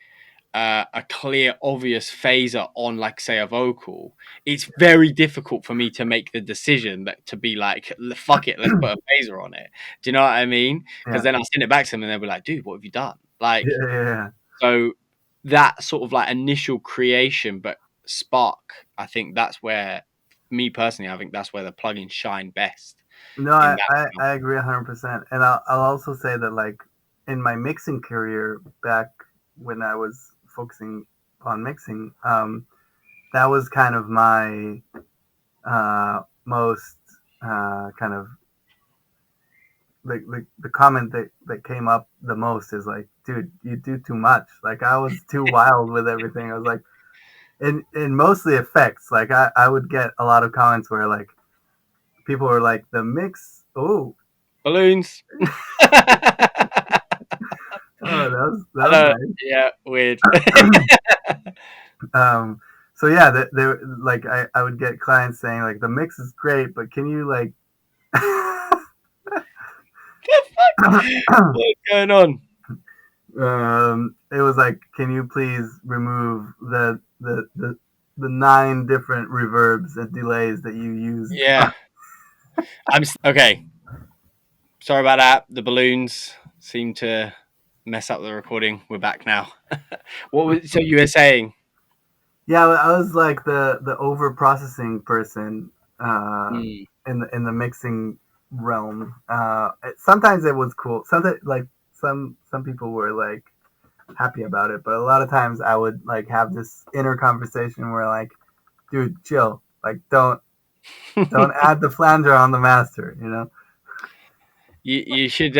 a clear obvious phaser on like say a vocal, it's very difficult for me to make the decision that to be like fuck it, let's put a phaser on it. Do you know what I mean? Because Yeah, then I'll send it back to them and they'll be like, dude, what have you done? Like, yeah, yeah, yeah. so that sort of like initial creation, but spark, I think that's where me personally, I think that's where the plugins shine best No, in that. I agree 100%. And I'll also say that like in my mixing career back when I was focusing on mixing, that was kind of my most kind of the comment that came up the most is like, dude, you do too much. Like I was too wild with everything. I was like, in mostly effects, like I would get a lot of comments where like people were like, the mix, oh, Balloons. oh, that I was know. nice. Yeah, weird. um, so yeah, they like I would get clients saying like the mix is great, but can you like The fuck? What's going on? it was like, can you please remove the 9 different reverbs and delays that you used? Yeah, okay. Sorry about that. The balloons seem to mess up the recording. We're back now. What was so you were saying? Yeah, I was like the over processing person Mm, in the mixing realm. Sometimes it was cool. Sometimes like some people were like happy about it, but a lot of times I would like have this inner conversation where like, dude, chill. Like don't add the flanger on the master, you know? you should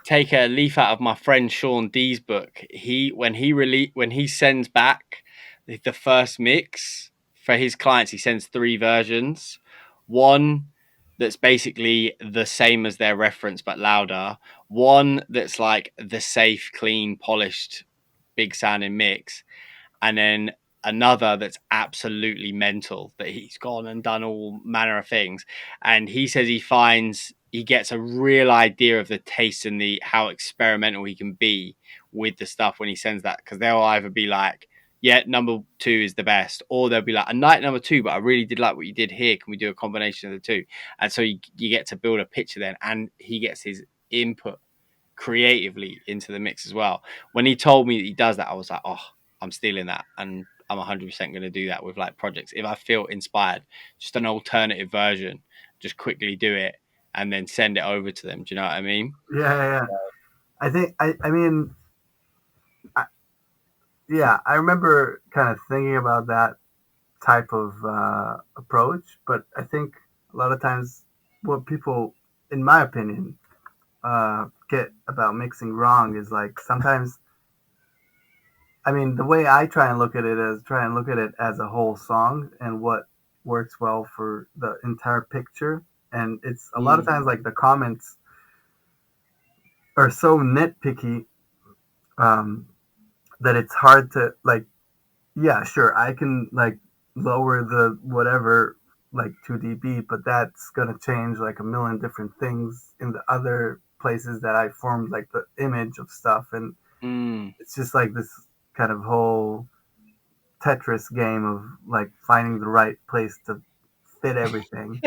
take a leaf out of my friend Sean D's book. When he sends back the first mix for his clients, he sends 3 versions. One that's basically the same as their reference but louder. One that's like the safe, clean, polished, big sounding mix, and then another that's absolutely mental that he's gone and done all manner of things. And he says he gets a real idea of the taste and the how experimental he can be with the stuff when he sends that, because they'll either be like, yeah, number 2 is the best, or they'll be like, a night number 2, but I really did like what you did here, can we do a combination of the two? And so you get to build a picture then, and he gets his input creatively into the mix as well. When he told me that he does that, I was like, oh, I'm stealing that, and I'm 100% going to do that with like projects if I feel inspired. Just an alternative version just quickly do it and then send it over to them. Do you know what I mean? Yeah, yeah, yeah. I think I mean, I, yeah, I remember kind of thinking about that type of approach, but I think a lot of times what people, in my opinion, get about mixing wrong is like sometimes. I mean, the way I try and look at it is try and look at it as a whole song and what works well for the entire picture. And it's a lot of Mm. times like the comments are so nitpicky um, that it's hard to like. Yeah, sure, I can like lower the whatever like 2 dB, but that's gonna change like a million different things in the other places that I formed like the image of stuff, and Mm. it's just like this kind of whole Tetris game of like finding the right place to fit everything.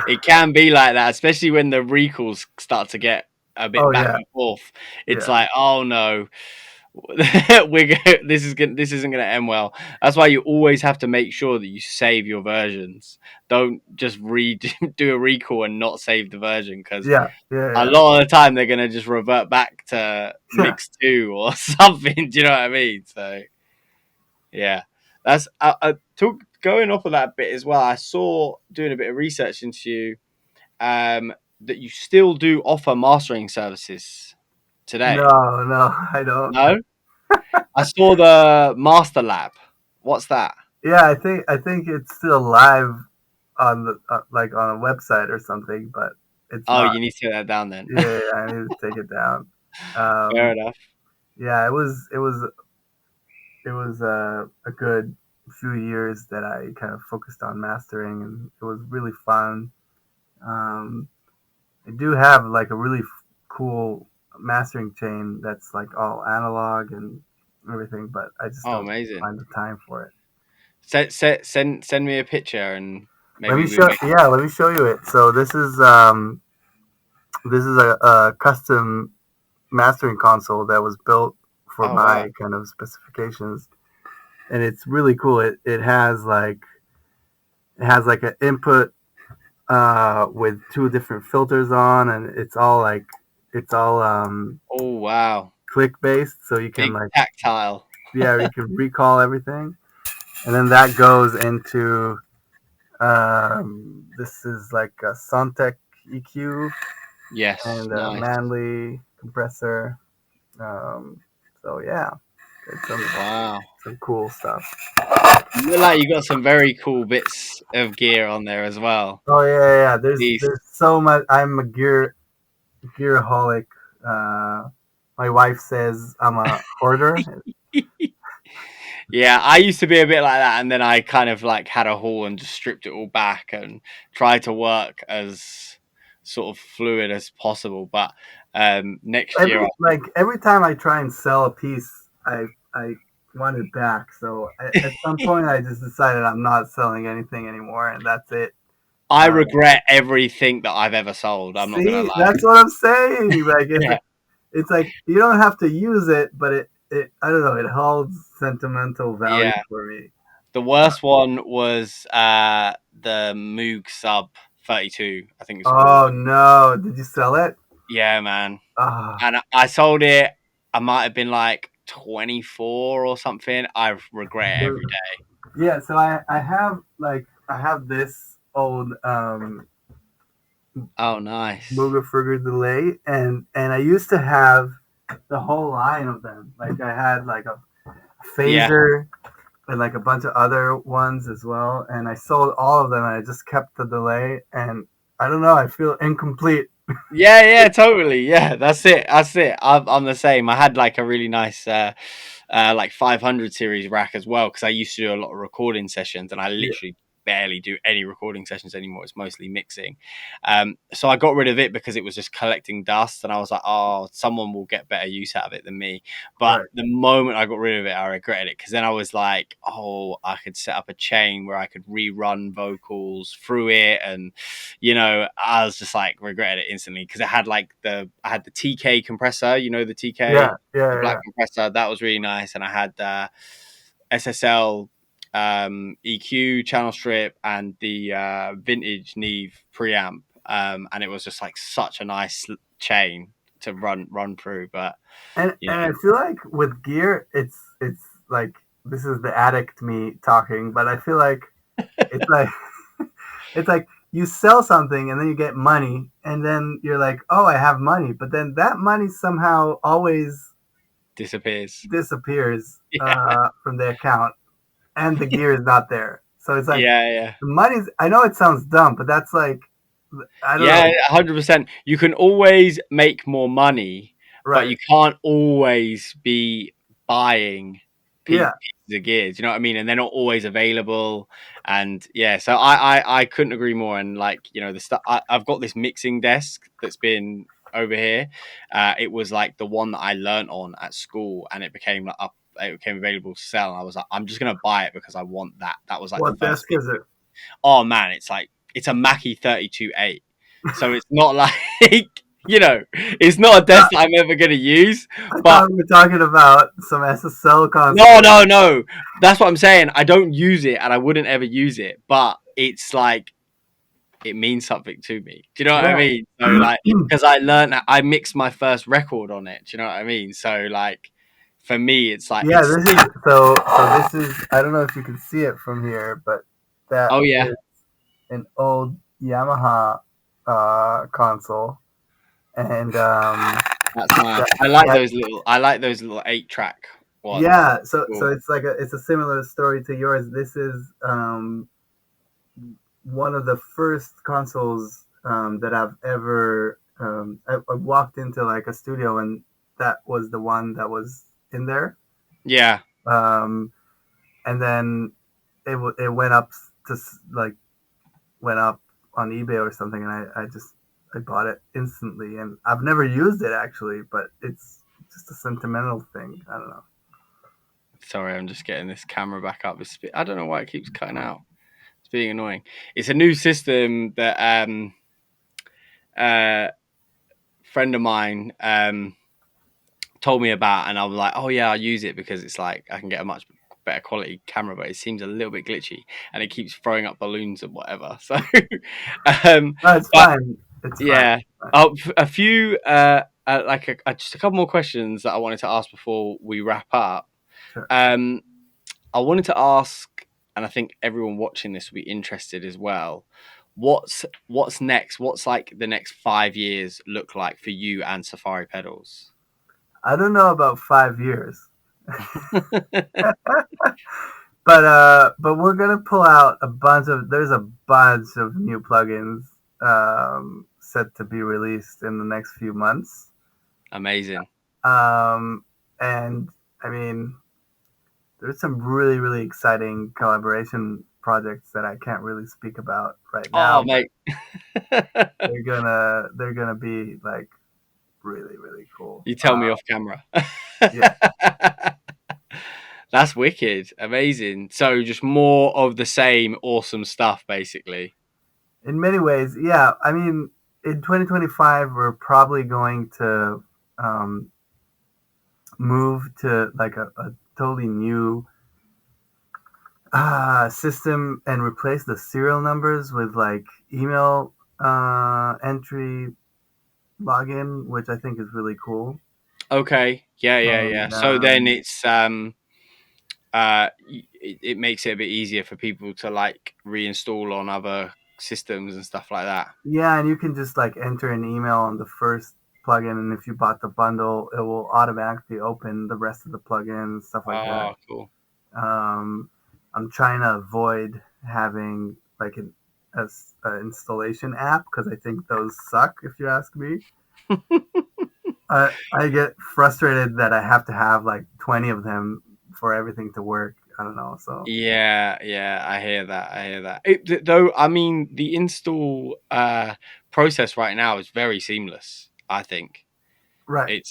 It can be like that, especially when the recalls start to get a bit Oh back yeah, and forth. It's yeah, like, oh no, this isn't gonna end well. That's why you always have to make sure that you save your versions. Don't just do a recall and not save the version, because yeah, yeah, a yeah, lot of the time they're gonna just revert back to yeah. mix two or something. Do you know what I mean? So yeah, that's going off of that bit as well. I saw, doing a bit of research into you, that you still do offer mastering services today. No, no, I don't. No, I saw the Master Lab. What's that? Yeah, I think it's still live on the like on a website or something, but it's Oh, not. you need to get that down then. Yeah, yeah, I need to take it down. Fair Um, enough. yeah, it was a good few years that I kind of focused on mastering, and it was really fun. Um, I do have like a really cool mastering chain that's like all analog and everything, but I just Oh, don't amazing. find the time for it. Send me a picture and Let me maybe we show. make. Yeah, let me show you it. So this is a custom mastering console that was built for Oh wow. my kind of specifications, and it's really cool. It has like an input with two different filters on, and it's all Oh wow. click based, so you can Big like tactile. yeah, you can recall everything, and then that goes into this is like a Sontec EQ Yes, and a nice. Manley compressor. Um, so yeah, it's Wow. some cool stuff. You look like you got some very cool bits of gear on there as well. Oh yeah, yeah, yeah. There's These. there's so much. I'm a gearaholic. Uh, my wife says I'm a hoarder. Yeah, I used to be a bit like that, and then I kind of like had a haul and just stripped it all back and tried to work as sort of fluid as possible. But next year, Every time I try and sell a piece, I want it back. So at some point, I just decided I'm not selling anything anymore, and that's it. I Uh, regret everything that I've ever sold. I'm not gonna See, lie. that's what I'm saying. Like Yeah, it's like you don't have to use it, but it I don't know. It holds sentimental value yeah. for me. The worst one was the Moog Sub 32, I think it's called. Oh no! Did you sell it? Yeah, man. Ah, And I sold it. I might have been like 24 or something. I regret it every day. yeah. So I have this old Oh, nice. Mooga Furger delay, and I used to have the whole line of them. Like I had like a Yeah. phaser and like a bunch of other ones as well, and I sold all of them. And I just kept the delay, and I don't know. I feel incomplete. Yeah, yeah, totally. Yeah, that's it. That's it. I'm the same. I had like a really nice like 500 series rack as well, because I used to do a lot of recording sessions, and I Yeah, literally barely do any recording sessions anymore. It's mostly mixing. So I got rid of it because it was just collecting dust, and I was like, oh, someone will get better use out of it than me. But right. the moment I got rid of it, I regretted it, because then I was like, oh, I could set up a chain where I could rerun vocals through it, and I was just like regretted it instantly, because I had the TK compressor, the TK, Yeah, yeah, the black yeah. compressor, that was really nice, and I had SSL EQ, channel strip, and the vintage Neve preamp, and it was just like such a nice chain to run through. But you And I know, feel like with gear, it's like this is the addict me talking, but I feel like it's like it's like you sell something and then you get money, and then you're like, oh, I have money, but then that money somehow always disappears. disappears Yeah, from the account, and the gear is not there. So it's like yeah, yeah. the money's. I know it sounds dumb, but that's like I don't Yeah, know. 100%. You can always make more money, but Right? you can't always be buying Yeah. pieces of gear. Do you know what I mean? And they're not always available. And yeah, so I couldn't agree more. And like, you know, the stuff I've got this mixing desk that's been over here. It was like the one that I learnt on at school, and it became like up. It became available to sell, and I was like, I'm just gonna buy it because I want that. That was like the What first desk thing. is it? Oh man, it's like it's a Mackie 32A. So it's not like you know, it's not a desk that I'm ever gonna use. I But thought we were talking about some SSL no, console. no, no. That's what I'm saying. I don't use it and I wouldn't ever use it, but it's like it means something to me. Do you know what I Right. mean? So like because I learned I mixed my first record on it. Do you know what I mean? So like for me it's like Yeah, it's this is so this is I don't know if you can see it from here, but that oh yeah, is an old Yamaha console, and that's mad. that, that I like those little 8 track ones. yeah, so Cool. it's like it's a similar story to yours. This is one of the first consoles that I've ever I walked into like a studio, and that was the one that was in there. Yeah. Um, and then it went up to like went up on eBay or something, and I just I bought it instantly, and I've never used it actually, but it's just a sentimental thing. I don't know. Sorry, I'm just getting this camera back up. I don't know why it keeps cutting out. It's being annoying. It's a new system that a friend of mine told me about, and I was like, "Oh yeah, I'll use it because it's like I can get a much better quality camera, but it seems a little bit glitchy, and it keeps throwing up balloons and whatever." So, No, it's but fine. It's fine. yeah, It's fine. a few just a couple more questions that I wanted to ask before we wrap up. Sure. Um, I wanted to ask, and I think everyone watching this will be interested as well. What's next? What's like the next 5 years look like for you and Safari Pedals? I don't know about 5 years, but we're gonna pull out a bunch of. There's a bunch of new plugins set to be released in the next few months. Amazing. Um, and I mean, there's some really exciting collaboration projects that I can't really speak about right now, Oh, but mate. they're gonna be like really cool. You tell me off camera. Yeah, That's wicked. Amazing. So just more of the same awesome stuff, basically. in many ways, yeah. I mean, in 2025, we're probably going to um, move to like a totally new system and replace the serial numbers with like email entry login, which I think is really cool. Okay. Yeah, yeah, yeah. And So then it's it makes it a bit easier for people to like reinstall on other systems and stuff like that. yeah, and you can just like enter an email on the first plugin, and if you bought the bundle, it will automatically open the rest of the plugins, stuff like that. Oh, cool. Um, I'm trying to avoid having like an installation app because I think those suck. If you ask me, I get frustrated that I have to have like 20 of them for everything to work. I don't know. So Yeah, yeah, I hear that. I hear that. Though, I mean, the install process right now is very seamless. I think right, it,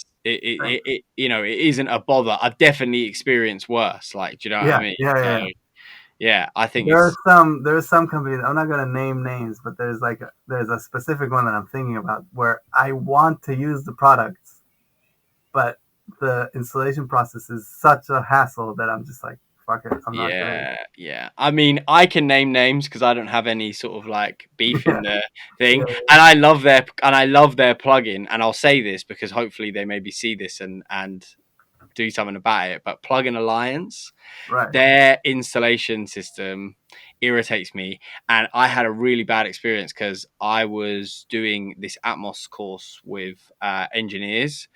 thanks. you know, it isn't a bother. I've definitely experienced worse. Like, do you know what I Yeah, mean? So yeah. yeah, I think There are it's some companies. I'm not gonna name names, but there's a specific one that I'm thinking about where I want to use the products, but the installation process is such a hassle that I'm just like, fuck it, I'm not gonna. Yeah, yeah. I mean, I can name names because I don't have any sort of like beef in Yeah, the thing, yeah, and I love their plugin. And I'll say this because hopefully they maybe see this and do something about it. But Plugin Alliance, right. their installation system irritates me, and I had a really bad experience because I was doing this Atmos course with engineers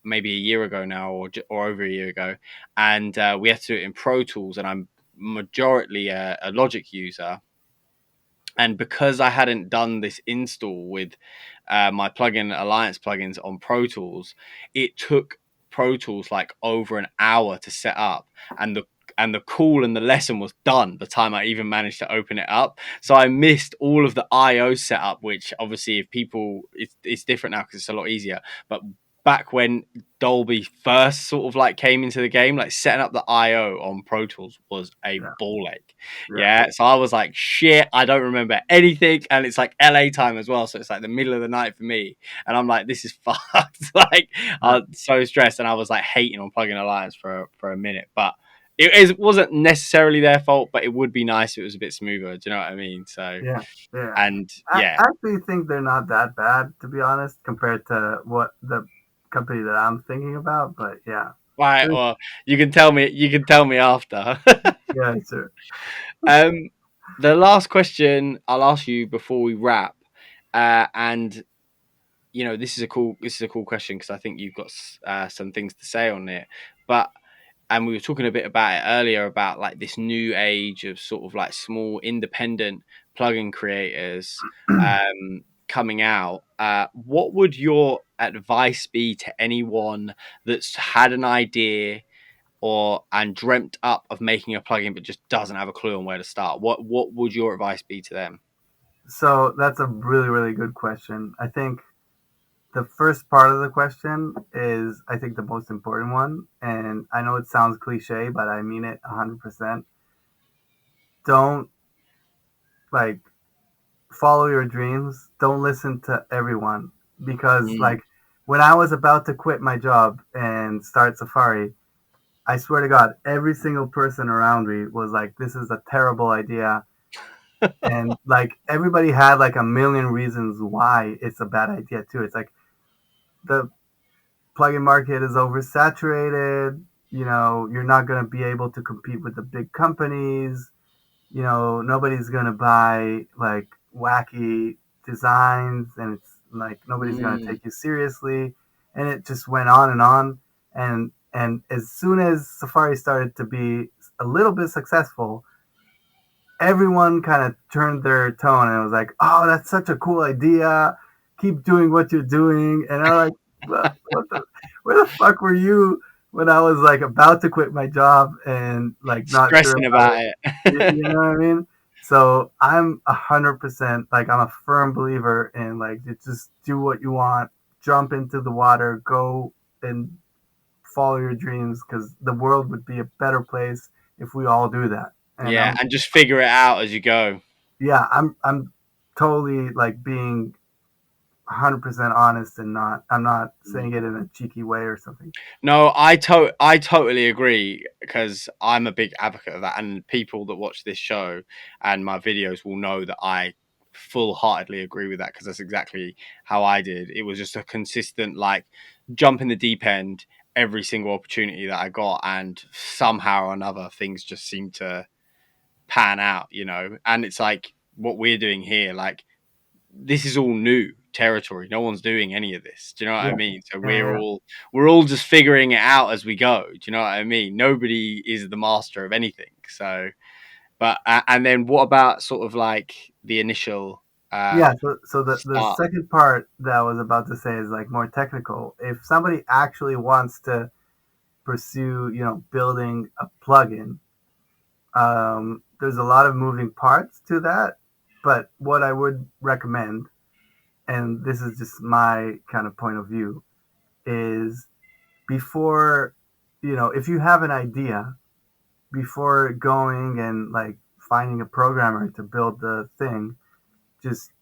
maybe a year ago now, or over a year ago, and we had to do it in Pro Tools, and I'm majority a Logic user, and because I hadn't done this install with my plugin Alliance plugins on Pro Tools, it took Pro Tools like over an hour to set up, and the call and the lesson was done by the time I even managed to open it up. So I missed all of the I/O setup, which obviously if people it's different now because it's a lot easier. But back when Dolby first sort of like came into the game, like setting up the I/O on Pro Tools was a Yeah, ball ache. yeah, Yeah, so I was like, shit, I don't remember anything, and it's like LA time as well, so it's like the middle of the night for me, and I'm like, this is fucked. Like, I yeah, was so stressed, and I was like hating on Plugin Alliance for a minute, but it wasn't necessarily their fault, but it would be nice if it was a bit smoother. Do you know what I mean? So, yeah, yeah. and I yeah, actually think they're not that bad, to be honest, compared to what the company that I'm thinking about. But yeah, right. there's, Well, you can tell me after. yeah, sure. um, the last question I'll ask you before we wrap, and this is a cool question because I think you've got some things to say on it. But and we were talking a bit about it earlier about like this new age of sort of like small independent plugin creators coming out. What would your advice be to anyone that's had an idea or and dreamt up of making a plugin but just doesn't have a clue on where to start? What would your advice be to them? So that's a really, really good question. I think the first part of the question is, I think, the most important one. And I know it sounds cliche, but I mean it 100%. Don't like follow your dreams. Don't listen to everyone. Because, Mm. like, when I was about to quit my job and start Safari, I swear to God, every single person around me was like, this is a terrible idea. And like, everybody had like a million reasons why it's a bad idea, too. It's like, the plugin market is oversaturated. You know, you're not going to be able to compete with the big companies. You know, nobody's going to buy like wacky designs, and it's like nobody's going to Mm. take you seriously. And it just went on and on. And as soon as Safari started to be a little bit successful, everyone kind of turned their tone and was like, "Oh, that's such a cool idea. Keep doing what you're doing." And I'm like, what the, where the fuck were you when I was like about to quit my job and like not sure Stressing about about it? it. You know what I mean? So I'm 100% like, I'm a firm believer in like, you just do what you want, jump into the water, go and follow your dreams, because the world would be a better place if we all do that. And Yeah, and just figure it out as you go. I'm totally like being 100% honest, and not, I'm not saying it in a cheeky way or something. No, I totally agree because I'm a big advocate of that, and people that watch this show and my videos will know that I full heartedly agree with that because that's exactly how I did. It was just a consistent like jump in the deep end every single opportunity that I got, and somehow or another things just seemed to pan out, you know. And it's like what we're doing here, like this is all new territory. No one's doing any of this. Do you know what I Yeah, mean? So yeah, yeah. we're all just figuring it out as we go. Do you know what I mean? Nobody is the master of anything. So, but and then what about sort of like the initial Yeah, so the start? second part that I was about to say is like more technical. If somebody actually wants to pursue, you know, building a plugin, there's a lot of moving parts to that. But what I would recommend, and this is just my kind of point of view, is before, you know, if you have an idea, before going and like finding a programmer to build the thing, just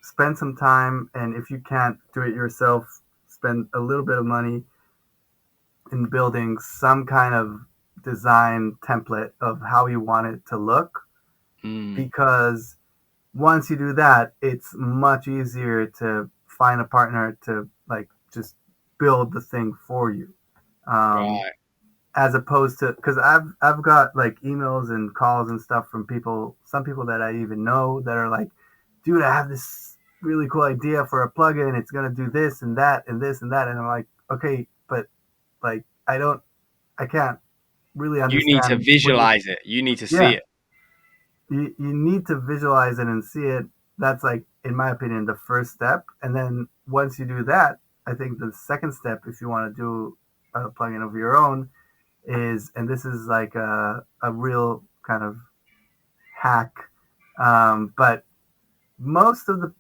spend some time. And if you can't do it yourself, spend a little bit of money in building some kind of design template of how you want it to look, Mm, because once you do that, it's much easier to find a partner to like just build the thing for you. Um, right. as opposed to, because I've got like emails and calls and stuff from people, some people that I even know that are like, dude, I have this really cool idea for a plugin. It's gonna do this and that and this and that, and I'm like, okay, but like I can't really You need to understand what you. visualize it. You need to see Yeah, it. you need to visualize it and see it. That's like, in my opinion, the first step. And then once you do that, I think the second step, if you want to do a plugin of your own, is, and this is like a real kind of hack, but most of the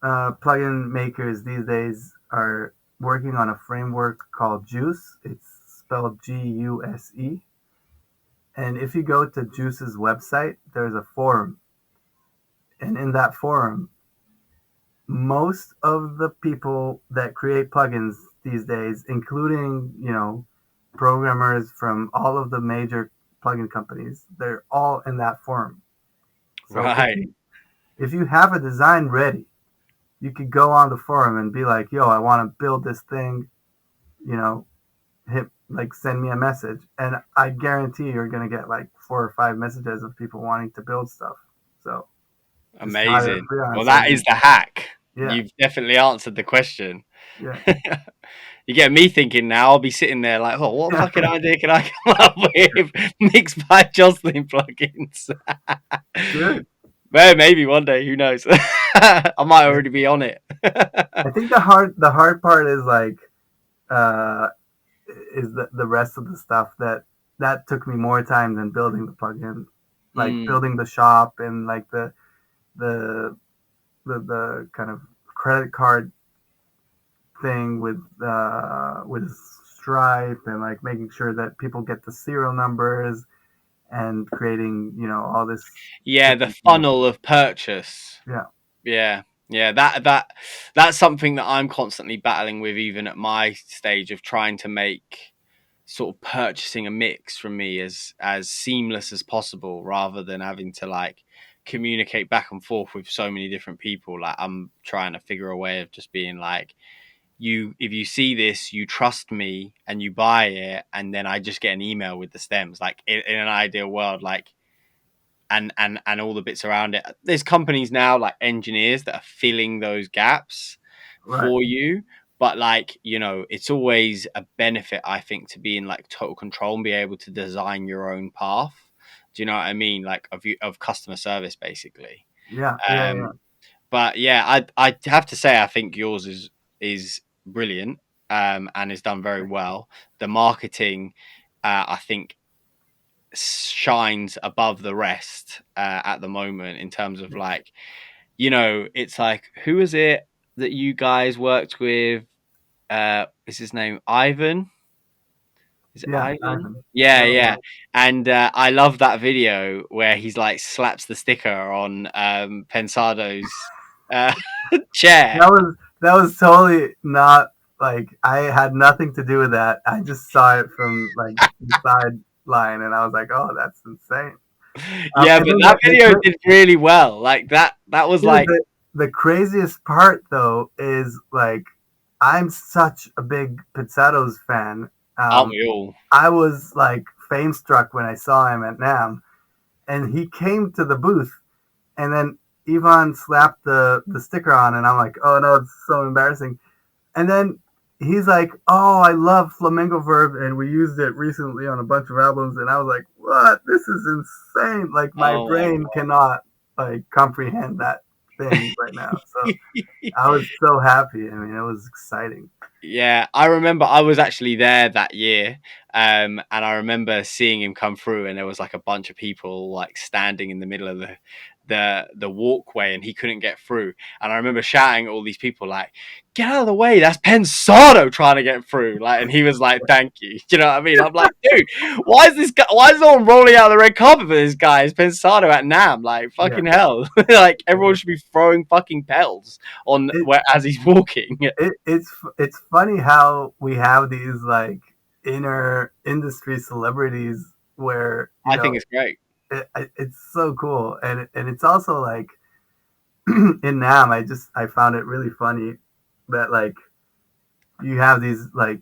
plugin makers these days are working on a framework called Juice. It's spelled Guse. And if you go to Juice's website, there's a forum. And in that forum, most of the people that create plugins these days, including, programmers from all of the major plugin companies, they're all in that forum. So Right. if you have a design ready, you could go on the forum and be like, "Yo, I want to build this thing." You know, hit like send me a message, and I guarantee you're gonna get like 4 or 5 messages of people wanting to build stuff. So just hire a Amazing. Well, freelancer. that is And, the hack. yeah, You've definitely answered the question. yeah, You get me thinking now. I'll be sitting there like, oh, what fucking idea can I come up with? Mixed by Jocelyn plugins. dude. Well, maybe one day. Who knows? I might Yeah. already be on it. I think the hard part is like uh, is the rest of the stuff that took me more time than building the plugin, like Mm. building the shop and like the the kind of credit card thing with Stripe, and like making sure that people get the serial numbers and creating all this Yeah, the different things. funnel of purchase. Yeah, Yeah, yeah. That's something that I'm constantly battling with, even at my stage of trying to make sort of purchasing a mix from me as seamless as possible, rather than having to like communicate back and forth with so many different people. Like I'm trying to figure a way of just being like, you, if you see this, you trust me and you buy it, and then I just get an email with the stems. Like in an ideal world, like, and all the bits around it. There's companies now like engineers that are filling those gaps right. for you. But like, it's always a benefit, I think, to be in like total control and be able to design your own path. Do you know what I mean? Like of customer service, basically. Yeah, yeah, yeah. Um, but yeah, I have to say I think yours is brilliant, and is done very well. The marketing, I think, shines above the rest at the moment in terms of like, it's like, who is it that you guys worked with? Is his name Ivan? Is it Yeah, Ivan? Ivan. Yeah, Yeah, yeah. And I love that video where he's like slaps the sticker on Pensado's uh, chair. that was totally not like, I had nothing to do with that. I just saw it from like the sideline, and I was like, "Oh, that's insane." Yeah, And but then that video did really well. Like that was dude, like, the craziest part though is like, I'm such a big Pizzaro's fan. aren't Um, we all? I was like fame struck when I saw him at NAM, and he came to the booth, and then Ivan slapped the sticker on, and I'm like, "Oh no, it's so embarrassing." And then he's like, "Oh, I love Flamenco Verb, and we used it recently on a bunch of albums." And I was like, "What? This is insane! Like my Oh my brain cannot like comprehend that thing right now." So god. I was so happy. I mean, it was exciting. Yeah, I remember I was actually there that year, and I remember seeing him come through, and there was like a bunch of people like standing in the middle of the walkway, and he couldn't get through. And I remember shouting at all these people like, "Get out of the way! That's Pensado trying to get through!" Like, and he was like, "Thank you." Do you know what I mean? I'm like, dude, why is this guy? Why is no one rolling out the red carpet for this guy? It's Pensado at Nam. Like, Yeah, fucking hell! Like everyone should be throwing fucking petals on it, where as he's walking. it's funny how we have these like inner industry celebrities where I think it's great. it's so cool, and it's also like in Nam, I found it really funny that like you have these like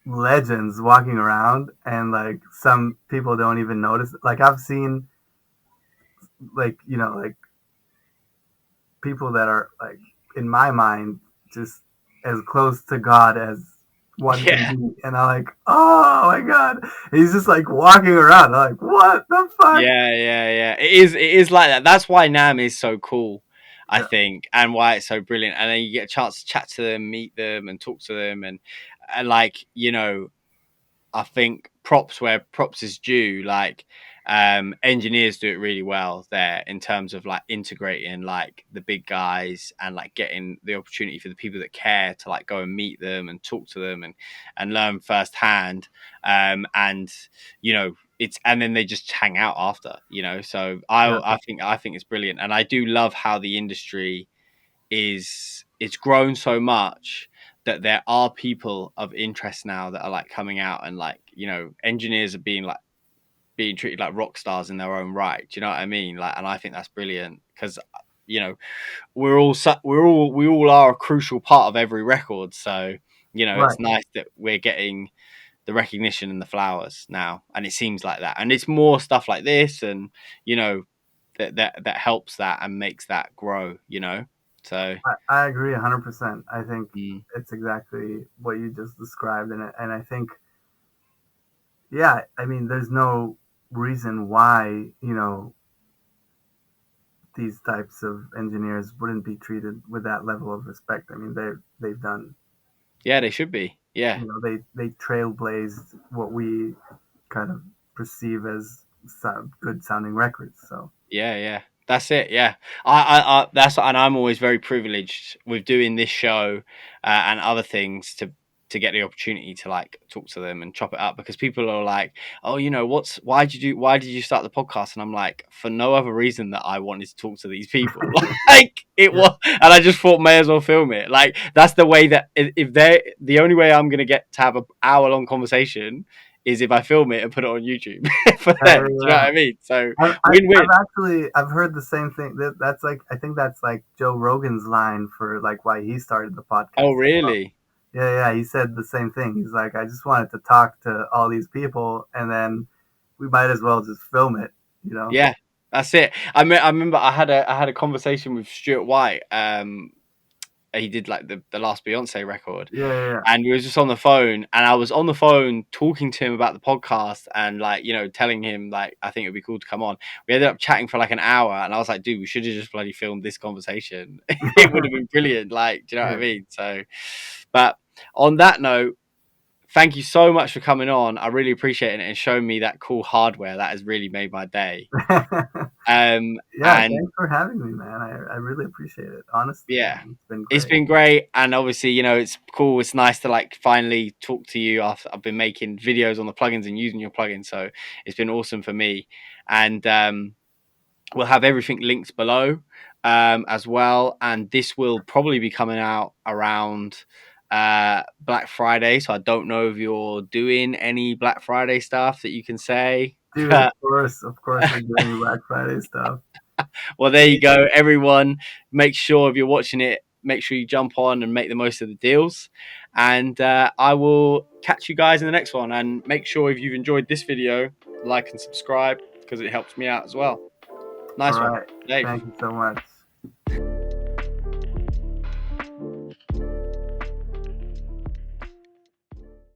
legends walking around, and like some people don't even notice. Like I've seen like like people that are like in my mind just as close to God as one can Yeah. be, and I'm like, oh my God, he's just like walking around. I'm like, what the fuck? Yeah. It is like that. That's why Nam is so cool, I Yeah, think, and why it's so brilliant. And then you get a chance to chat to them, meet them, and talk to them, and like I think props where props is due. Like engineers do it really well there in terms of like integrating like the big guys and like getting the opportunity for the people that care to like go and meet them and talk to them and learn firsthand. And it's and then they just hang out after. So yeah, I think it's brilliant, and I do love how the industry is it's grown so much that there are people of interest now that are like coming out, and like engineers are being treated like rock stars in their own right. Do you know what I mean? Like, and I think that's brilliant because you know we all are a crucial part of every record. So right. it's nice that we're getting the recognition and the flowers now, and it seems like that, and it's more stuff like this, and you know that helps that and makes that grow. So. I agree 100%. I think Mm. it's exactly what you just described, and I think yeah, I mean, there's no reason why these types of engineers wouldn't be treated with that level of respect. I mean, they've done, Yeah, they should be. Yeah, they trailblazed what we kind of perceive as good sounding records. So yeah. That's it. Yeah, and I'm always very privileged with doing this show and other things to get the opportunity to like talk to them and chop it up, because people are like, oh, why did you start the podcast? And I'm like, for no other reason that I wanted to talk to these people. Like it yeah, was, and I just thought may as well film it. Like that's the way that if they're the only way I'm gonna get to have an hour long conversation is if I film it and put it on YouTube for them. Do you know yeah. what I mean? So win-win. I've heard the same thing. That's like I think that's like Joe Rogan's line for like why he started the Oh, podcast. really? Yeah. He said the same thing. He's like, I just wanted to talk to all these people, and then we might as well just film it. You know? Yeah, that's it. I remember I had a conversation with Stuart White. He did like the last Beyonce record, Yeah. and we was just on the phone, and I was on the phone talking to him about the podcast and like telling him like I think it'd be cool to come on. We ended up chatting for like an hour, and I was like, dude, we should have just bloody filmed this conversation. It would have been brilliant. Like, do you know what I mean? So, but on that note, thank you so much for coming on. I really appreciate it and showing me that cool hardware. That has really made my day. Yeah. Yeah. And Thanks for having me, man. I really appreciate it. Honestly, yeah, it's been it's great. been great. And obviously, it's cool. It's nice to like finally talk to you after I've been making videos on the plugins and using your plugin. So it's been awesome for me. And we'll have everything linked below as well. And this will probably be coming out around Black Friday. So I don't know if you're doing any Black Friday stuff that you can say. Dude, of course, we're doing Black Friday stuff. Well, there you go, everyone. Make sure if you're watching it, make sure you jump on and make the most of the deals. And I will catch you guys in the next one. And make sure if you've enjoyed this video, like and subscribe because it helps me out as well. All Nice one, right. Dave. Thank you so much.